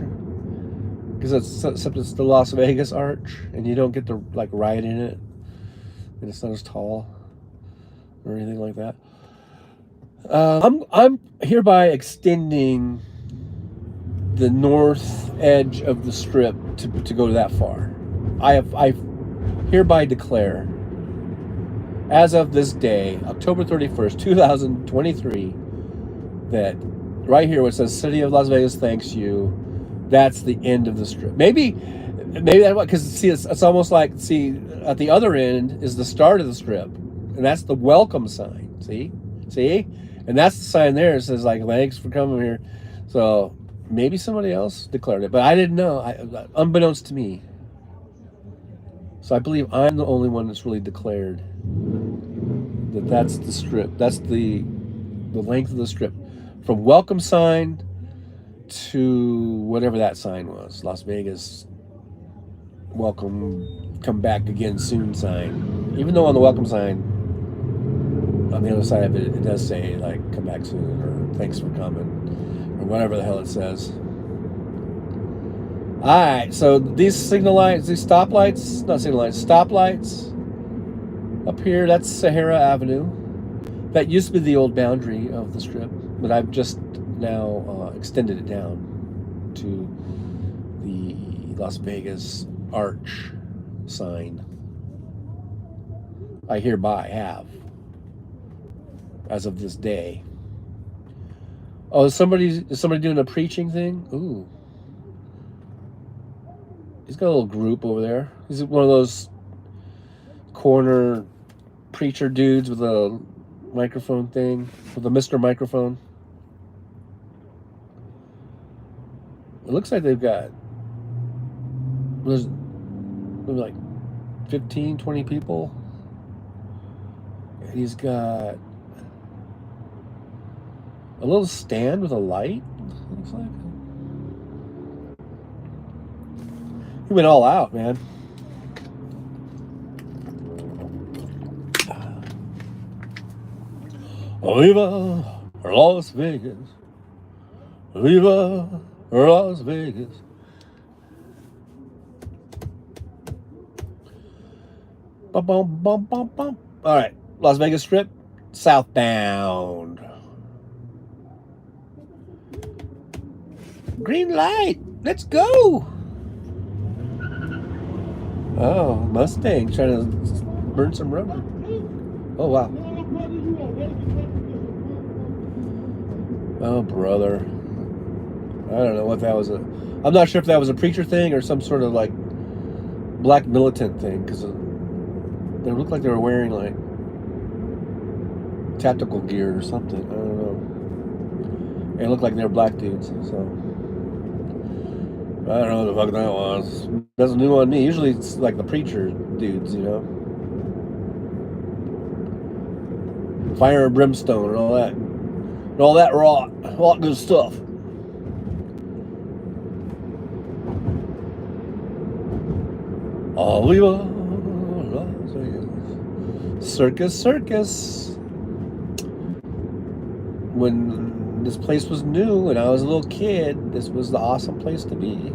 except it's the Las Vegas arch, and you don't get to like ride in it, and it's not as tall or anything like that. I'm hereby extending the north edge of the Strip to go that far. I hereby declare, as of this day, October 31st, 2023, that right here where it says City of Las Vegas thanks you, that's the end of the Strip. Maybe that's what, because see, it's almost like, see, at the other end is the start of the Strip, and that's the welcome sign. See, and that's the sign there. It says like, thanks for coming here. So maybe somebody else declared it, but I didn't know. Unbeknownst to me. So I believe I'm the only one that's really declared that that's the Strip. That's the length of the Strip, from welcome sign to whatever that sign was. Las Vegas welcome, come back again soon sign. Even though on the welcome sign, on the other side of it, it does say like come back soon or thanks for coming or whatever the hell it says. Alright, so these signal lights, these stoplights, not signal lights, stoplights up here, that's Sahara Avenue. That used to be the old boundary of the Strip, but I've just now extended it down to the Las Vegas arch sign. I hereby have, as of this day. Oh, is somebody doing a preaching thing? Ooh. He's got a little group over there. He's one of those corner preacher dudes with a microphone thing, with a Mr. Microphone. It looks like they've got, there's like 15, 20 people. And he's got a little stand with a light, looks like. He went all out, man. Viva Las Vegas. Viva Las Vegas. Bum, bum, bum, bum, bum. All right, Las Vegas Strip, southbound. Green light, let's go. Oh, Mustang trying to burn some rubber. Oh, wow. Oh, brother. I don't know what that was. I'm not sure if that was a preacher thing or some sort of like black militant thing, because they looked like they were wearing like tactical gear or something. I don't know. It looked like they were black dudes, so I don't know what the fuck that was. Doesn't new on me. Usually it's like the preacher dudes, you know. Fire and brimstone and all that. And all that raw good stuff. Oh, we were circus. When this place was new and I was a little kid, this was the awesome place to be.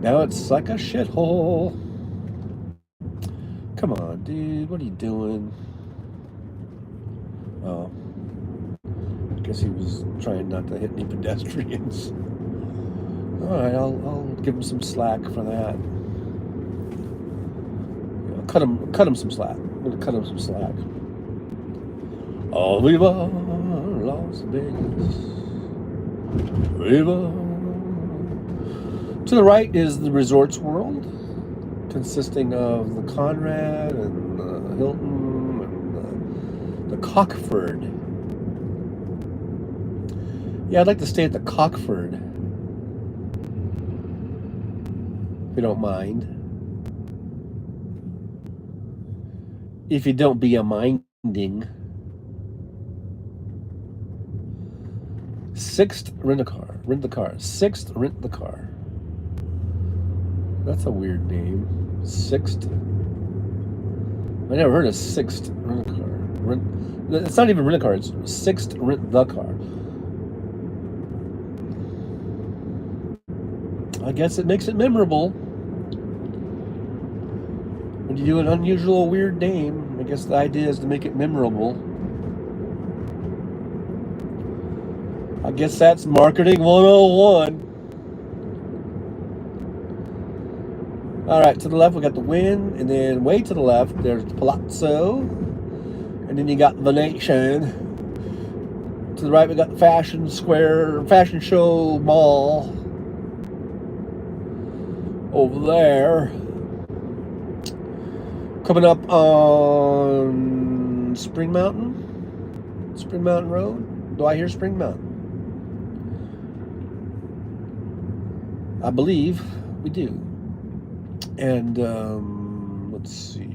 Now it's like a shithole. Come on, dude. What are you doing? Oh. I guess he was trying not to hit any pedestrians. Alright, I'll give him some slack for that. I'll cut him some slack. I'm gonna cut him some slack. Oh, viva Las Las Vegas. Viva. To the right is the Resorts World, consisting of the Conrad and the Hilton and the Cockford. Yeah, I'd like to stay at the Cockford, if you don't mind. If you don't be a minding. Sixth rent the car. Sixth rent the car. That's a weird name. Sixth. I never heard of Sixth rent a car. It's not even rent a car. It's Sixth rent the car. I guess it makes it memorable. When you do an unusual, weird name, I guess the idea is to make it memorable. I guess that's marketing 101. All right, to the left we got the Wynn, and then way to the left there's the Palazzo, and then you got the Venetian. To the right we got the Fashion Show Mall over there. Coming up on Spring Mountain Road. Do I hear Spring Mountain? I believe we do. And let's see.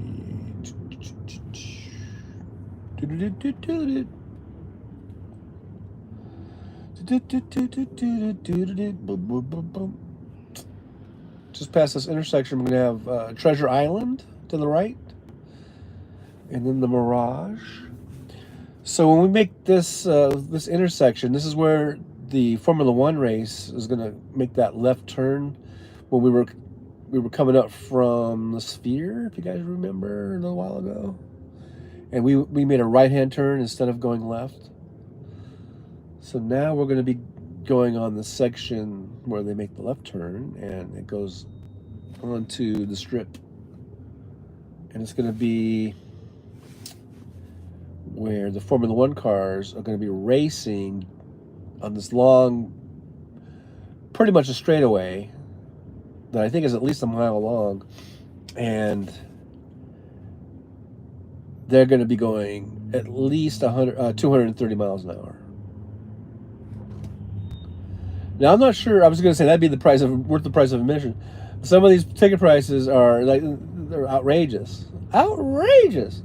Just past this intersection, we're going to have Treasure Island to the right, and then the Mirage. So when we make this this intersection, this is where the Formula One race is going to make that left turn. When we were coming up from the Sphere, if you guys remember, a little while ago, and we made a right-hand turn instead of going left. So now we're going to be going on the section where they make the left turn, and it goes onto the Strip. And it's going to be where the Formula One cars are going to be racing on this long, pretty much a straightaway that I think is at least a mile long. And they're going to be going at least 230 miles an hour. Now, I'm not sure. I was going to say that'd be worth the price of admission. Some of these ticket prices are they're outrageous. Outrageous.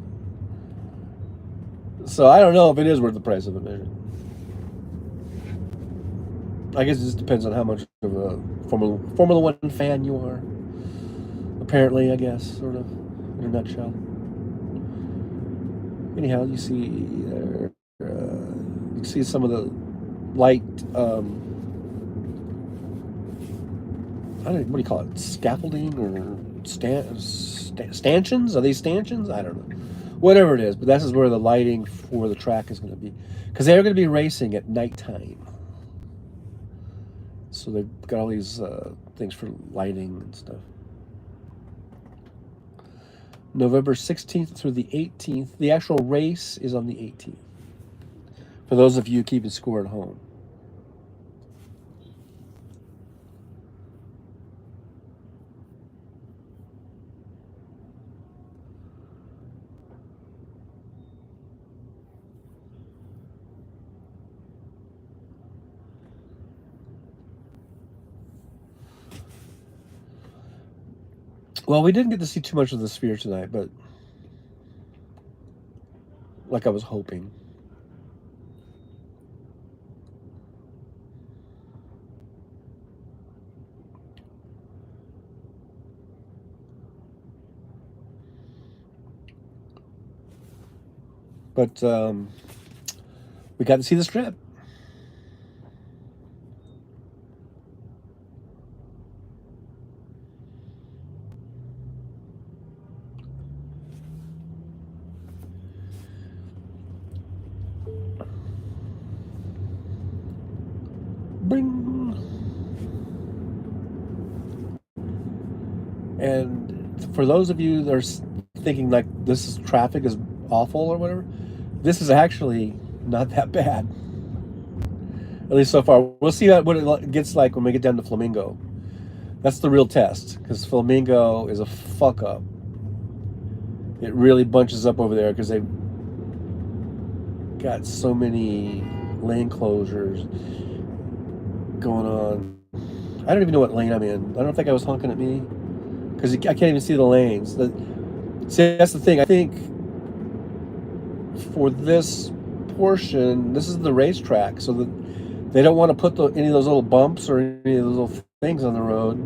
So I don't know if it is worth the price of admission. I guess it just depends on how much of a Formula One fan you are. Apparently, I guess, sort of, in a nutshell. Anyhow, you see there, you see some of the light. I don't know, what do you call it? Scaffolding or stanchions? Are these stanchions? I don't know. Whatever it is, but this is where the lighting for the track is going to be, because they're going to be racing at nighttime. So they've got all these things for lighting and stuff. November 16th through the 18th. The actual race is on the 18th. For those of you keeping score at home. Well, we didn't get to see too much of the Sphere tonight, but like I was hoping. But we got to see the Strip. Bing. And for those of you that are thinking like traffic is awful or whatever, this is actually not that bad. At least so far. We'll see what it gets like when we get down to Flamingo. That's the real test, because Flamingo is a fuck up. It really bunches up over there because they've got so many lane closures going on. I don't even know what lane I'm in. I don't think I was honking at me because I can't even see the lanes. See, that's the thing. I think for this portion, this is the racetrack, so that they don't want to put any of those little bumps or any of those little things on the road,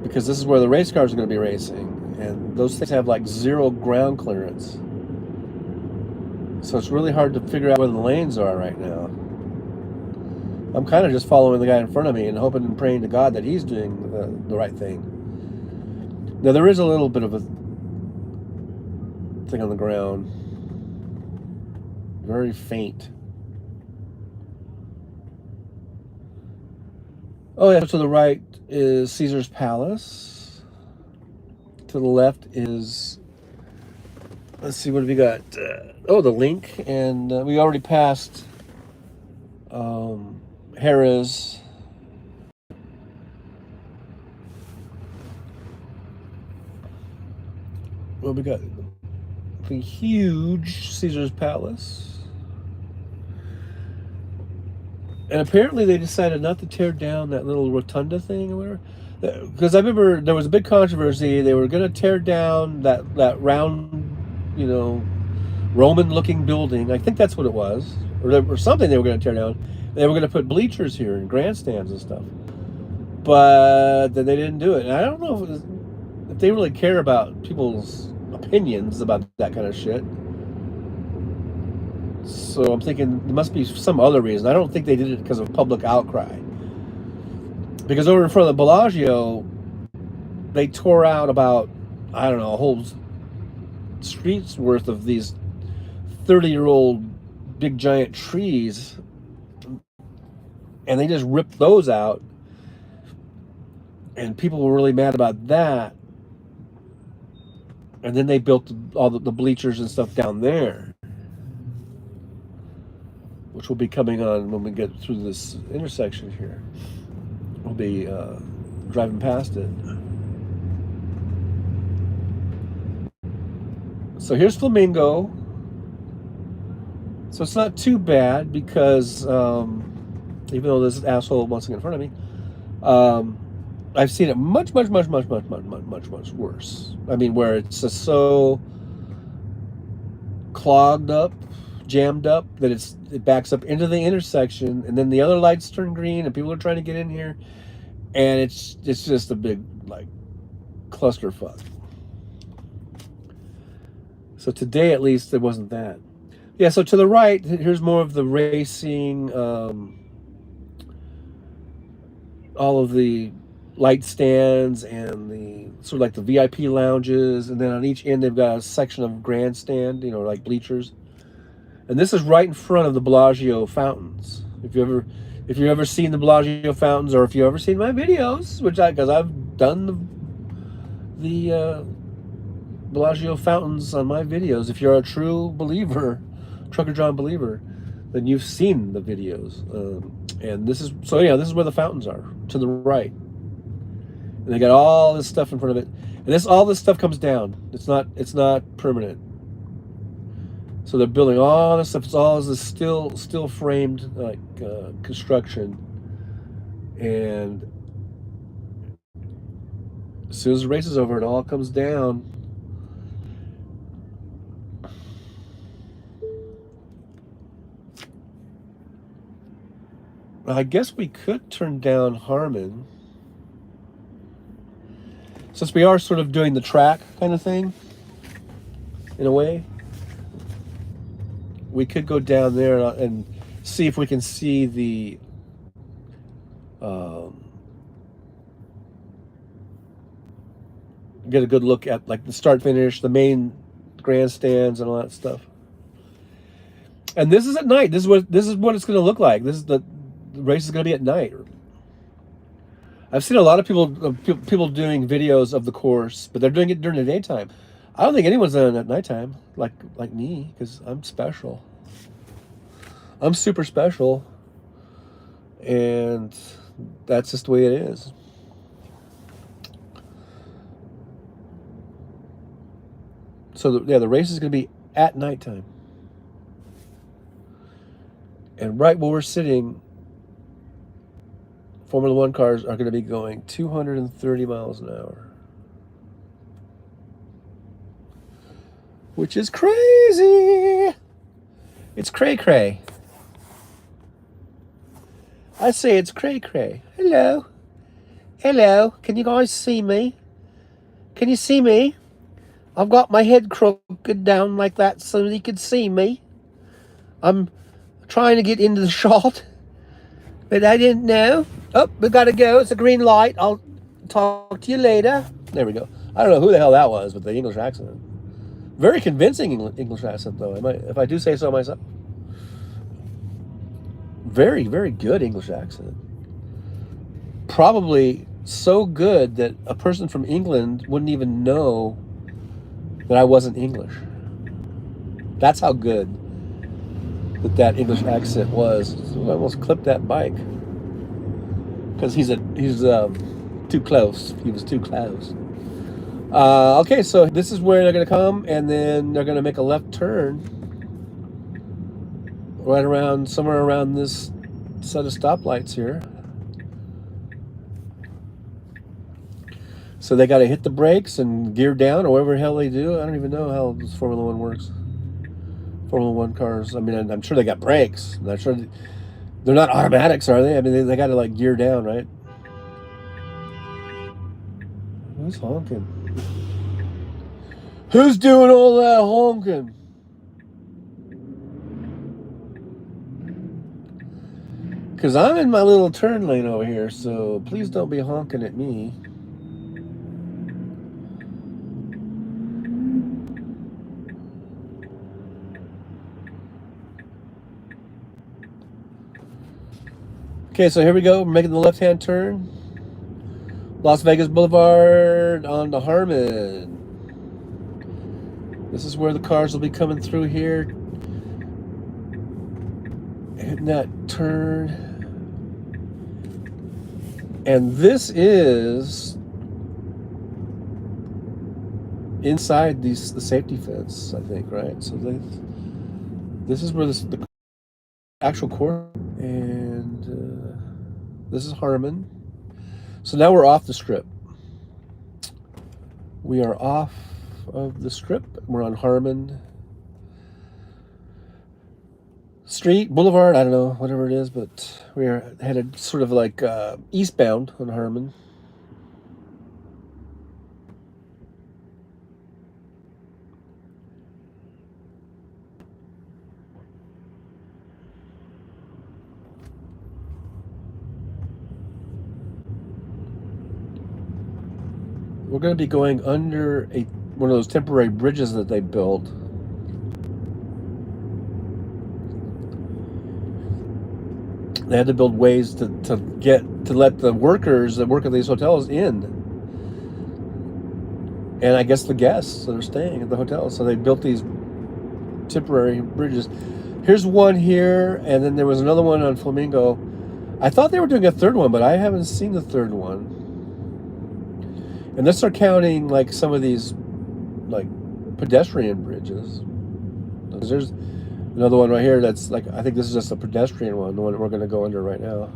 because this is where the race cars are going to be racing, and those things have like zero ground clearance. So it's really hard to figure out where the lanes are right now. I'm kind of just following the guy in front of me and hoping and praying to God that he's doing the right thing. Now, there is a little bit of a thing on the ground. Very faint. Oh, yeah, to the right is Caesar's Palace. To the left is... Let's see, what have we got? The link, and we already passed Harrah's. Well, we got the huge Caesar's Palace. And apparently they decided not to tear down that little rotunda thing or whatever. Because I remember there was a big controversy. They were going to tear down that round, Roman-looking building. I think that's what it was, or something they were going to tear down. They were going to put bleachers here and grandstands and stuff. But then they didn't do it. And I don't know if they really care about people's opinions about that kind of shit. So I'm thinking there must be some other reason. I don't think they did it because of public outcry. Because over in front of the Bellagio, they tore out about, I don't know, a whole street's worth of these 30-year-old big giant trees, and they just ripped those out, and people were really mad about that. And then they built all the bleachers and stuff down there, which will be coming on when we get through this intersection here. We'll be driving past it. So here's Flamingo. So it's not too bad because even though this asshole wants to get in front of me, I've seen it much worse. I mean, where it's just so clogged up, jammed up, that it backs up into the intersection, and then the other lights turn green, and people are trying to get in here, and it's just a big clusterfuck. So today, at least, there wasn't that. Yeah. So to the right, here's more of the racing, all of the light stands and the sort of like the VIP lounges, and then on each end they've got a section of grandstand, like bleachers. And this is right in front of the Bellagio fountains. If you've ever seen the Bellagio fountains, or if you've ever seen my videos, because I've done the Bellagio fountains on my videos. If you're a true believer, Trucker John believer, then you've seen the videos. And this is where the fountains are, to the right. And they got all this stuff in front of it. And all this stuff comes down. It's not permanent. So they're building all this stuff. It's all this still framed construction. And as soon as the race is over, it all comes down. I guess we could turn down Harmon, since we are sort of doing the track kind of thing, in a way. We could go down there and see if we can see the get a good look at the start finish, the main grandstands and all that stuff. And this is at night. This is what it's going to look like. The race is going to be at night. I've seen a lot of people doing videos of the course, but they're doing it during the daytime. I don't think anyone's done it at nighttime like me, because I'm special. I'm super special, and that's just the way it is. So the race is going to be at nighttime, and right where we're sitting, Formula One cars are going to be going 230 miles an hour, which is crazy. It's cray cray. I say it's cray cray. Hello. Hello. Can you guys see me? Can you see me? I've got my head crooked down like that so you can see me. I'm trying to get into the shot, but I didn't know. Oh, we gotta go. It's a green light. I'll talk to you later. There we go. I don't know who the hell that was with the English accent. Very convincing English accent, though. If I do say so myself. Very, very good English accent. Probably so good that a person from England wouldn't even know that I wasn't English. That's how good that English accent was. So I almost clipped that bike because he's too close. He was too close. Okay, so this is where they're going to come, and then they're going to make a left turn right around, somewhere around this set of stoplights here. So they got to hit the brakes and gear down, or whatever the hell they do. I don't even know how this Formula One works. Formula One cars. I mean, I'm sure they got brakes. I'm not sure they're not automatics, are they? I mean, they got to like gear down, right? Who's honking? Who's doing all that honking? Because I'm in my little turn lane over here, so please don't be honking at me. Okay, so here we go. We're making the left-hand turn. Las Vegas Boulevard on to Harmon. This is where the cars will be coming through here. Hitting that turn. And this is inside the safety fence, I think, right? So this is where the actual course, and this is Harmon. So now we're off the strip. We are off of the strip. We're on Harmon Street, Boulevard, I don't know, whatever it is, but we are headed sort of like eastbound on Harmon. We're going to be going under one of those temporary bridges that they built. They had to build ways to let the workers that work at these hotels in, and I guess the guests that are staying at the hotel. So they built these temporary bridges. Here's one here, and then there was another one on Flamingo. I thought they were doing a third one, but I haven't seen the third one. And let's start counting like some of these like pedestrian bridges. There's another one right here that's like, I think this is just a pedestrian one, the one that we're going to go under right now.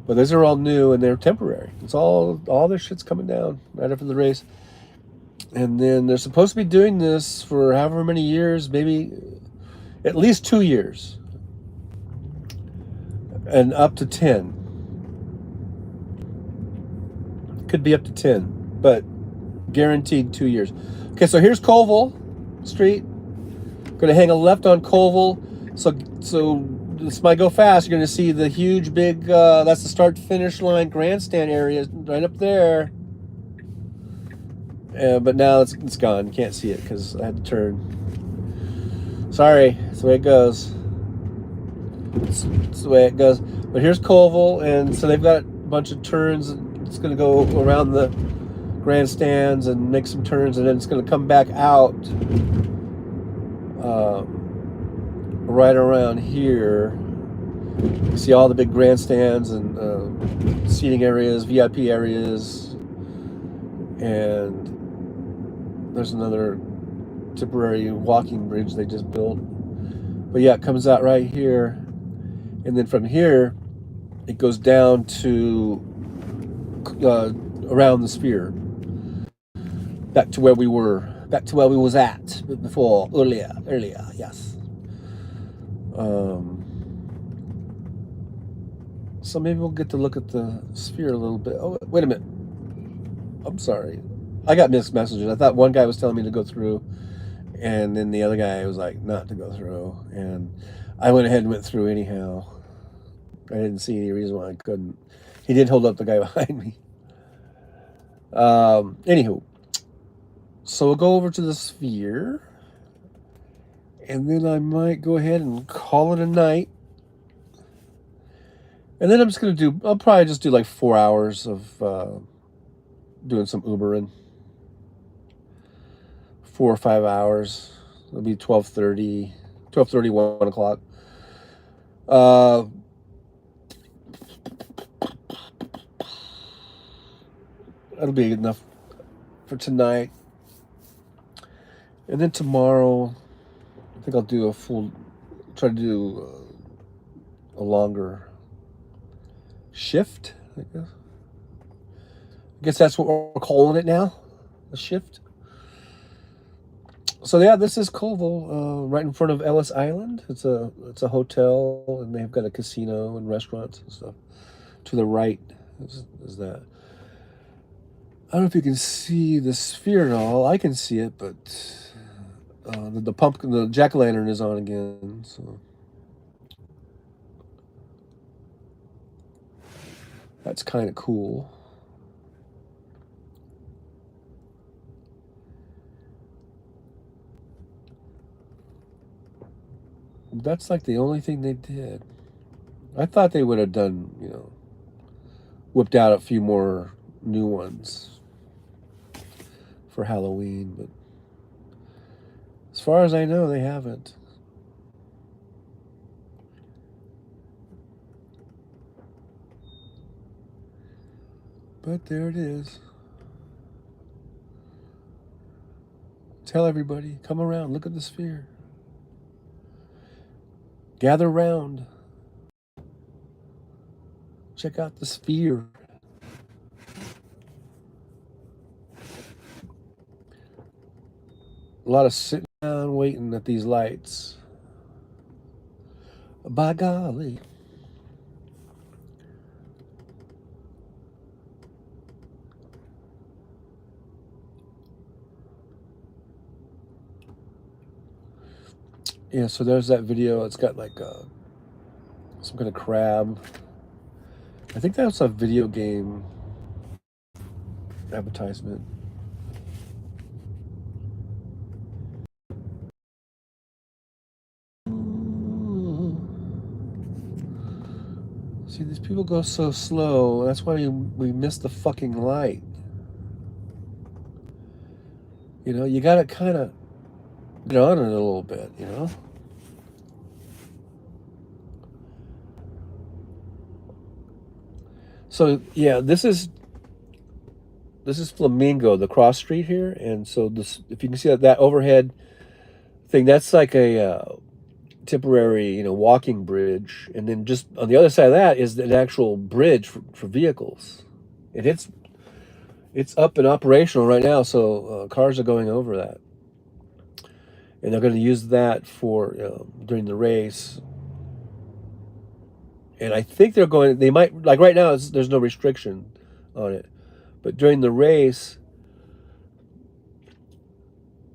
But these are all new and they're temporary. It's all this shit's coming down right after the race. And then they're supposed to be doing this for however many years, maybe at least 2 years. And up to 10. Could be up to 10, but guaranteed 2 years. Okay, so here's Colville Street. Going to hang a left on Colville. So this might go fast. You're going to see the huge big, that's the start-finish line grandstand area right up there. But now it's gone. You can't see it because I had to turn. Sorry, that's the way it goes. It's the way it goes. But here's Colville, and so they've got a bunch of turns. It's going to go around the grandstands and make some turns, and then it's going to come back out right around here. You see all the big grandstands and seating areas, VIP areas, and there's another temporary walking bridge they just built. But yeah, it comes out right here, and then from here it goes down to around the sphere, back to where we was at before, earlier, yes. So maybe we'll get to look at the sphere a little bit. Oh, wait a minute. I'm sorry. I got mixed messages. I thought one guy was telling me to go through, and then the other guy was like not to go through. And I went ahead and went through anyhow. I didn't see any reason why I couldn't. He did hold up the guy behind me. Anywho, so we'll go over to the sphere, and then I might go ahead and call it a night. And then I'll probably just do like 4 hours of doing some Ubering. 4 or 5 hours. It'll be 12:30, 1 o'clock. That'll be enough for tonight. And then tomorrow, I think I'll do try to do a longer shift, I guess. I guess that's what we're calling it now, a shift. So yeah, this is Colville, right in front of Ellis Island. It's a hotel, and they've got a casino and restaurants and stuff. To the right is that. I don't know if you can see the sphere at all. I can see it, but the pumpkin, the jack-o'-lantern is on again. So that's kind of cool. That's like the only thing they did. I thought they would have done, whipped out a few more new ones for Halloween, but as far as I know, they haven't. But there it is. Tell everybody, come around, look at the sphere. Gather round. Check out the sphere. A lot of sitting down waiting at these lights. By golly. Yeah, so there's that video. It's got like some kind of crab. I think that's a video game advertisement. See, these people go so slow. That's why we miss the fucking light. You gotta kind of get on it a little bit, So yeah, this is Flamingo, the cross street here, and so this, if you can see that overhead thing, that's like a temporary, walking bridge, and then just on the other side of that is an actual bridge for vehicles, and it's up and operational right now. So cars are going over that, and they're going to use that for during the race. And I think they might, like right now, there's no restriction on it. But during the race,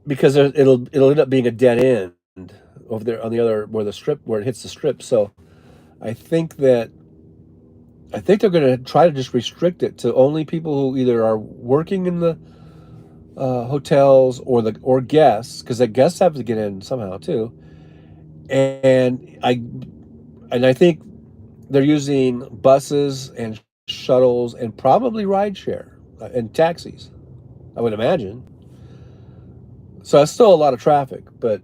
because it'll end up being a dead end over there on the other, where it hits the strip. So I think they're going to try to just restrict it to only people who either are working in the hotels or guests, because the guests have to get in somehow too. And I think they're using buses and shuttles and probably rideshare and taxis, I would imagine. So it's still a lot of traffic, but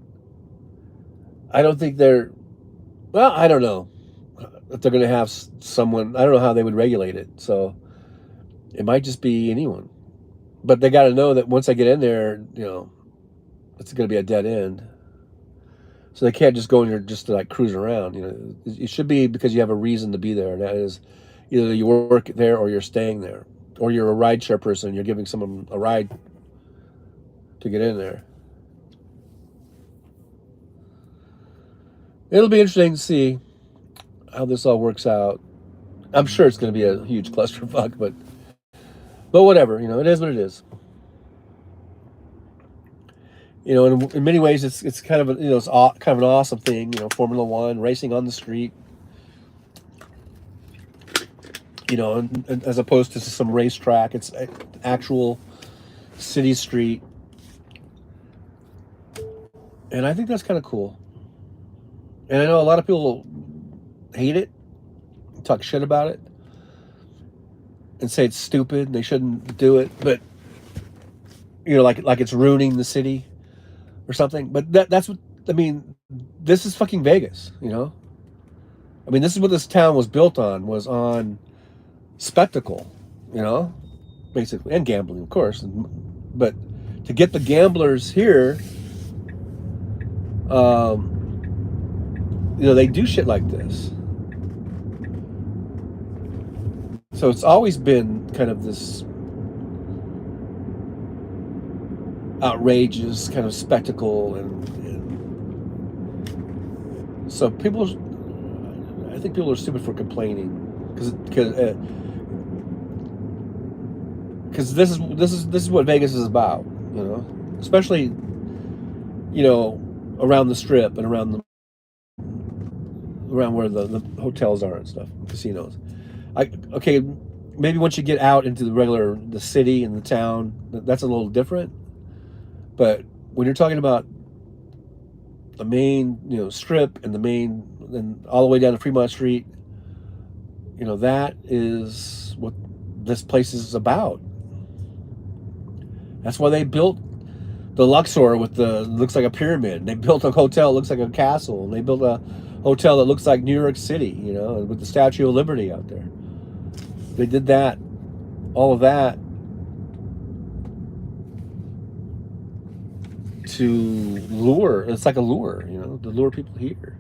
I don't think they're Well, I don't know if they're going to have someone. I don't know how they would regulate it. So it might just be anyone. But they got to know that once I get in there, it's going to be a dead end. So they can't just go in there just to like cruise around. It should be because you have a reason to be there, and that is either you work there or you're staying there, or you're a rideshare person. You're giving someone a ride to get in there. It'll be interesting to see how this all works out. I'm sure it's going to be a huge clusterfuck, but whatever. It is what it is. In many ways, it's kind of it's kind of an awesome thing. Formula One racing on the street. And as opposed to some racetrack, it's actual city street, and I think that's kind of cool. And I know a lot of people hate it, talk shit about it, and say it's stupid and they shouldn't do it, but like it's ruining the city or something. But that's what I mean. This is fucking Vegas, I mean, this is what this town was built on, was on spectacle, basically, and gambling, of course. But to get the gamblers here, they do shit like this. So it's always been kind of this outrageous kind of spectacle, and so I think people are stupid for complaining, because this is what Vegas is about, especially around the Strip and around where the hotels are and stuff, casinos. Okay, maybe once you get out into the city and the town, that's a little different. But when you're talking about the main, Strip and and all the way down to Fremont Street, that is what this place is about. That's why they built the Luxor with looks like a pyramid. They built a hotel that looks like a castle. They built a hotel that looks like New York City, with the Statue of Liberty out there. They did that, all of that, to lure. It's like a lure, to lure people here.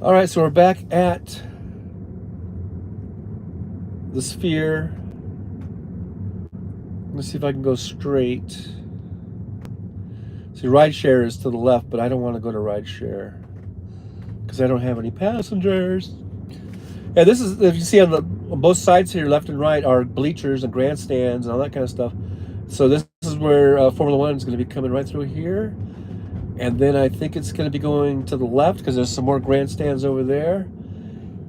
All right, so we're back at the Sphere. Let's see if I can go straight. See, rideshare is to the left, but I don't want to go to rideshare because I don't have any passengers. Yeah, this is, if you see on both sides here, left and right, are bleachers and grandstands and all that kind of stuff. So this is where Formula One is going to be coming right through here. And then I think it's going to be going to the left because there's some more grandstands over there.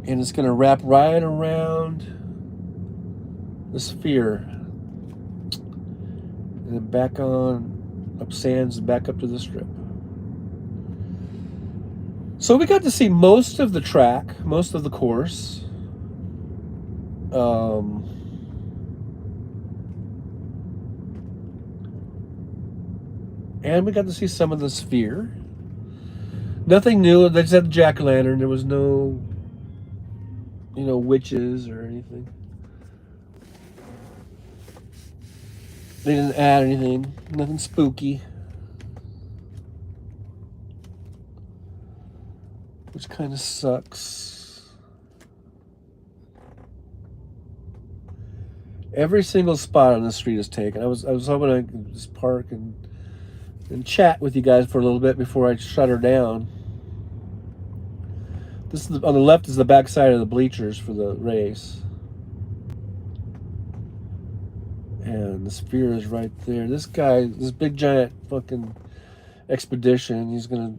And it's going to wrap right around the Sphere. And then back on up Sands and back up to the Strip. So we got to see most of the track, most of the course. And we got to see some of the Sphere. Nothing new. They just had the jack-o'-lantern. There was no, witches or anything. They didn't add anything. Nothing spooky. Which kind of sucks. Every single spot on the street is taken. I was hoping I could just park and chat with you guys for a little bit before I shut her down. This is on the left is the back side of the bleachers for the race. And the Sphere is right there. This guy, this big giant fucking expedition, he's gonna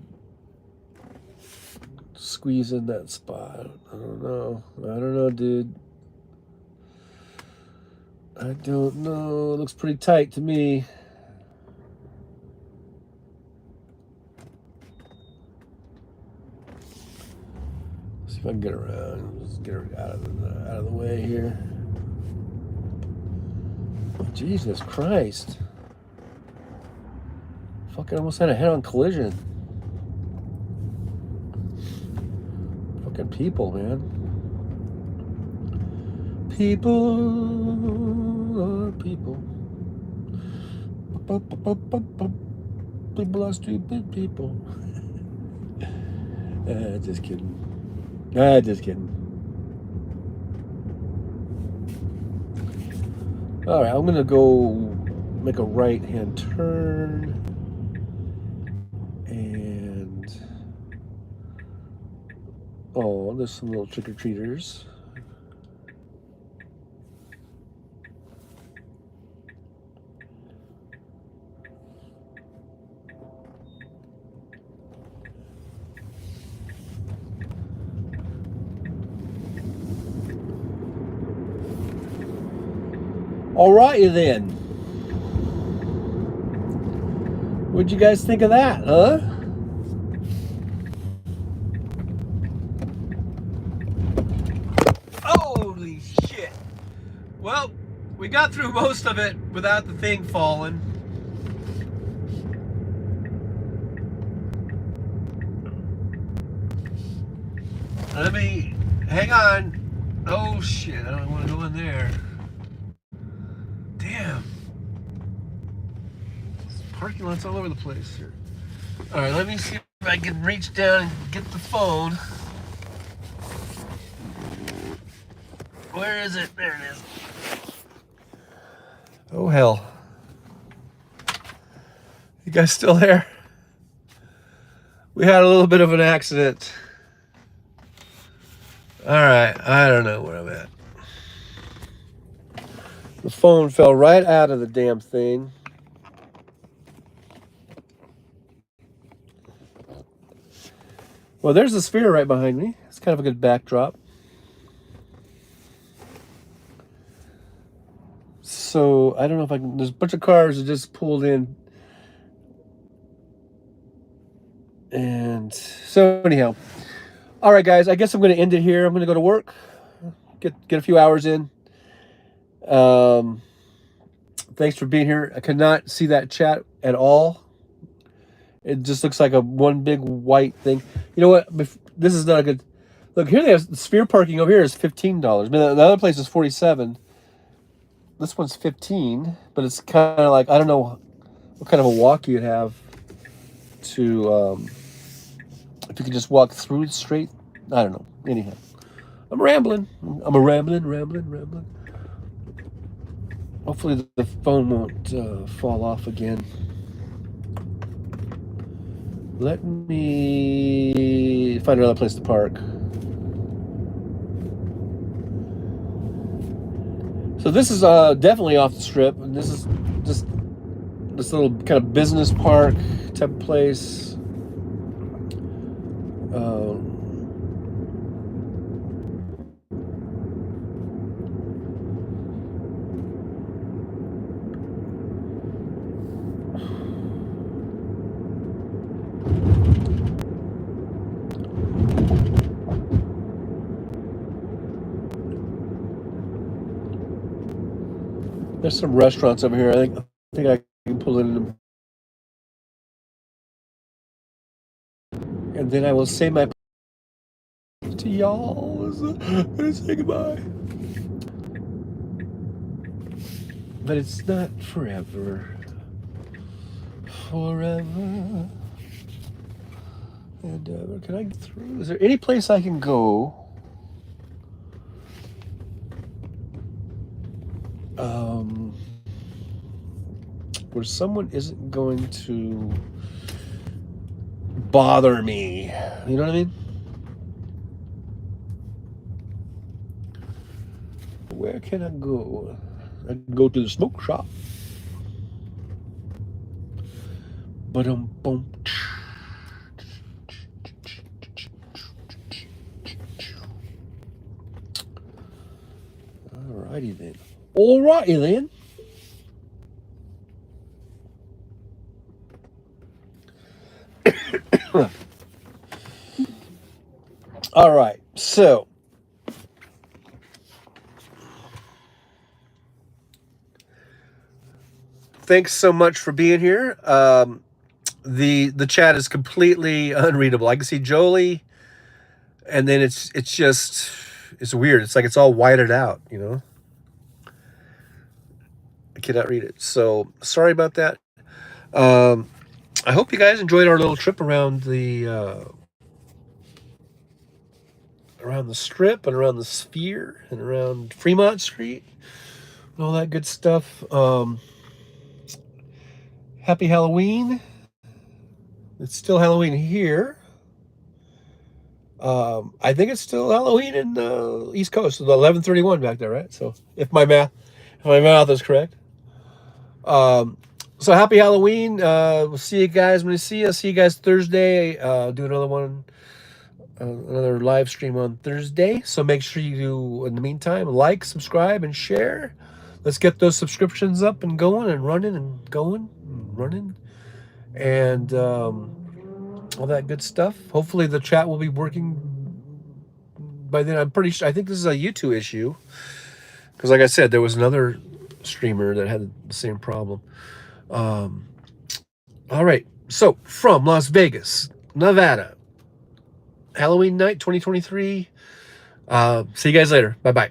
squeeze in that spot. I don't know, dude. I don't know. It looks pretty tight to me. See if I can get around. Just get her out of the way here. Jesus Christ. Fucking almost had a head-on collision. Fucking people, man. People are people. People are stupid people. Just kidding. Just kidding. All right, I'm gonna go make a right-hand turn, and oh, there's some little trick-or-treaters. All righty then. What'd you guys think of that, huh? Holy shit. Well, we got through most of it without the thing falling. Let me, hang on. Oh shit, I don't want to go in there. Damn. This parking lot's all over the place here. All right, let me see if I can reach down and get the phone. Where is it? There it is. Oh hell. You guys still there? We had a little bit of an accident. All right, I don't know where I'm at. The phone fell right out of the damn thing. Well, there's the sphere right behind me. It's kind of a good backdrop. So, I don't know if I can... There's a bunch of cars that just pulled in. And so, anyhow. All right, guys, I guess I'm going to end it here. I'm going to go to work. Get a few hours in. Thanks for being here. I could not see that chat at all. It just looks like a one big white thing. You know what? This is not a good... Look, here they have... The sphere parking over here is $15. I mean, the other place is $47. This one's $15, but it's kind of like, I don't know what kind of a walk you'd have to, if you could just walk through straight. I don't know. Anyhow, I'm rambling. I'm a rambling. Hopefully the phone won't fall off again. Let me find another place to park. So this is definitely off the strip, and this is just this little kind of business park type place. There's some restaurants over here. I think I can pull in, and then I will say my to y'all. And say goodbye. But it's not forever. Forever and ever. Can I get through? Is there any place I can go? Where someone isn't going to bother me. You know what I mean? Where can I go? I can go to the smoke shop. Ba-dum-bum. Alrighty then. Alrighty then. All right, so thanks so much for being here. The chat is completely unreadable. I can see Jolie, and then it's weird. It's like it's all whited out, you know. I cannot read it. So sorry about that. I hope you guys enjoyed our little trip around the strip and around the sphere and around Fremont Street and all that good stuff. Happy Halloween. It's still Halloween here. I think it's still Halloween in the East Coast. It's 11:31 back there, right? So if my math is correct. So happy Halloween. We'll see you guys when I see you. See you guys Thursday. Do another one, another live stream on Thursday. So make sure you do, in the meantime, like, subscribe, and share. Let's get those subscriptions up and going and running and going and running. And all that good stuff. Hopefully the chat will be working by then. I'm pretty sure. I think this is a YouTube issue. Because like I said, there was another streamer that had the same problem. All right, so from Las Vegas, Nevada, Halloween night 2023. See you guys later. Bye-bye.